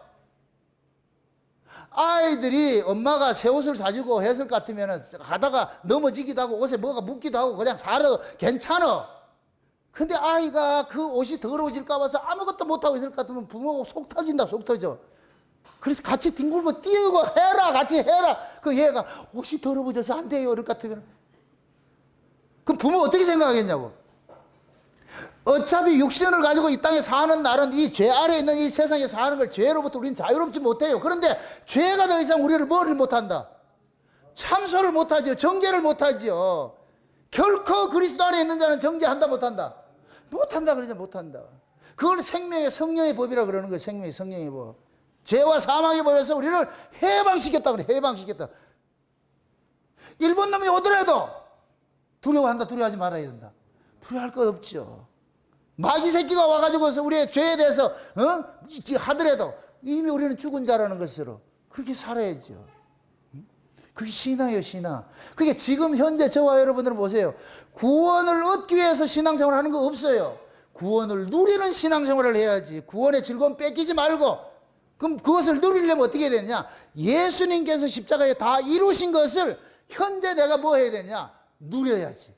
아이들이 엄마가 새 옷을 사주고 했을 것 같으면 가다가 넘어지기도 하고 옷에 뭐가 묻기도 하고 그냥 살아도 괜찮아. 근데 아이가 그 옷이 더러워질까 봐서 아무것도 못하고 있을 것 같으면 부모가 속 터진다, 속 터져. 그래서 같이 뒹굴고 뛰고 해라, 같이 해라. 그 얘가 옷이 더러워져서 안 돼요. 이럴 것 같으면. 그럼 부모 어떻게 생각하겠냐고. 어차피 육신을 가지고 이 땅에 사는 날은 이 죄 아래에 있는 이 세상에 사는 걸 죄로부터 우리는 자유롭지 못해요. 그런데 죄가 더 이상 우리를 뭐를 못한다? 참소를 못하죠. 정죄를 못하죠. 결코 그리스도 안에 있는 자는 정죄한다 못한다? 못한다 그러죠. 못한다. 그걸 생명의 성령의 법이라 그러는 거예요. 생명의 성령의 법. 죄와 사망의 법에서 우리를 해방시켰다 그래. 해방시켰다. 일본 놈이 오더라도 두려워한다. 두려워하지 말아야 된다. 두려워할 것 없죠. 마귀 새끼가 와가지고서 우리의 죄에 대해서 하더라도 이미 우리는 죽은 자라는 것으로 그렇게 살아야죠. 그게 신앙이에요. 신앙. 그게 지금 현재 저와 여러분들은 보세요. 구원을 얻기 위해서 신앙생활을 하는 거 없어요. 구원을 누리는 신앙생활을 해야지. 구원의 즐거움 뺏기지 말고. 그럼 그것을 누리려면 어떻게 해야 되냐? 예수님께서 십자가에 다 이루신 것을 현재 내가 뭐 해야 되냐? 누려야지.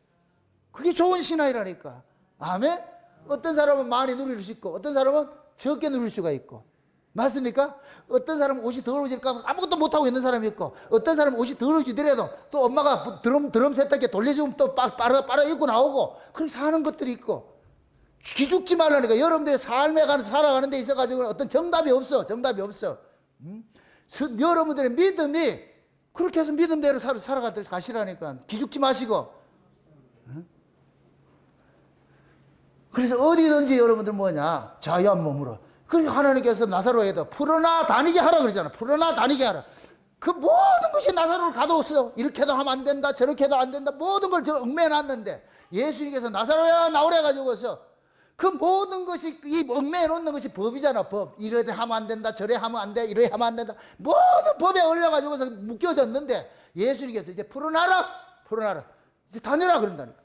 그게 좋은 신앙이라니까. 아멘? 어떤 사람은 많이 누릴 수 있고 어떤 사람은 적게 누릴 수가 있고. 맞습니까? 어떤 사람은 옷이 더러워질까 봐 아무것도 못하고 있는 사람이 있고 어떤 사람은 옷이 더러워지더라도 또 엄마가 드럼 세탁기에 돌려주면 또 빨아 입고 나오고 그렇게 사는 것들이 있고. 기죽지 말라니까. 여러분들의 삶에 살아가는 데 있어가지고 어떤 정답이 없어. 정답이 없어. 여러분들의 믿음이 그렇게 해서 믿음대로 살아가도록 가시라니까. 기죽지 마시고. 그래서 어디든지 여러분들 뭐냐? 자유한 몸으로. 그래서 하나님께서 나사로에도 풀어나 다니게 하라 그러잖아. 풀어나 다니게 하라. 그 모든 것이 나사로를 가둬왔어. 이렇게도 하면 안 된다. 저렇게도 안 된다. 모든 걸 얽매놨는데 예수님께서 나사로야 나오래 가지고서 그 모든 것이 이 얽매해 놓는 것이 법이잖아. 법. 이래 하면 안 된다. 저래 하면 안 돼. 이래 하면 안 된다. 모든 법에 걸려가지고서 묶여졌는데 예수님께서 이제 풀어놔라. 풀어놔라. 이제 다녀라 그런다니까.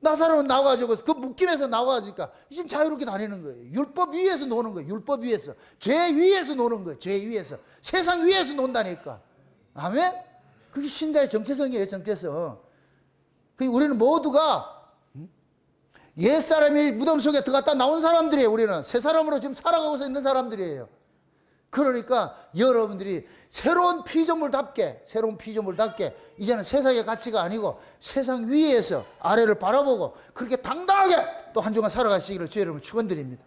나사로는 나와가지고 그 묶임에서 나와가지고 이제 자유롭게 다니는 거예요. 율법 위에서 노는 거예요. 율법 위에서. 죄 위에서 노는 거예요. 죄 위에서. 세상 위에서 논다니까. 아멘? 그게 신자의 정체성이에요. 정체성. 우리는 모두가 옛사람이 무덤 속에 들어갔다 나온 사람들이에요. 우리는 새 사람으로 지금 살아가고 있는 사람들이에요. 그러니까 여러분들이 새로운 피조물답게 이제는 세상의 가치가 아니고 세상 위에서 아래를 바라보고 그렇게 당당하게 또 한 주간 살아가시기를 주의 이름으로 축원드립니다.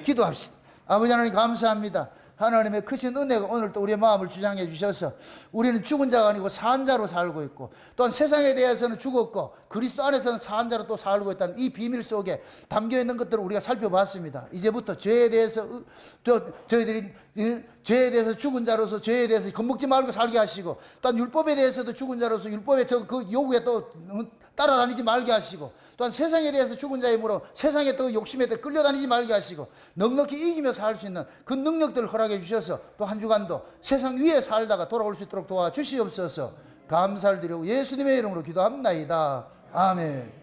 기도합시다. 아버지 하나님 감사합니다. 하나님의 크신 은혜가 오늘 또 우리의 마음을 주장해 주셔서 우리는 죽은 자가 아니고 산 자로 살고 있고 또한 세상에 대해서는 죽었고 그리스도 안에서는 산 자로 또 살고 있다는 이 비밀 속에 담겨 있는 것들을 우리가 살펴봤습니다. 이제부터 죄에 대해서 저희들이 죄에 대해서 죽은 자로서 죄에 대해서 겁먹지 말고 살게 하시고 또한 율법에 대해서도 죽은 자로서 율법의 그 요구에 또 따라다니지 말게 하시고 또한 세상에 대해서 죽은 자이므로 세상의 또 욕심에 또 끌려다니지 말게 하시고 넉넉히 이기며 살 수 있는 그 능력들을 허락해 주셔서 또 한 주간도 세상 위에 살다가 돌아올 수 있도록 도와주시옵소서. 감사를 드리고 예수님의 이름으로 기도합나이다. 아멘.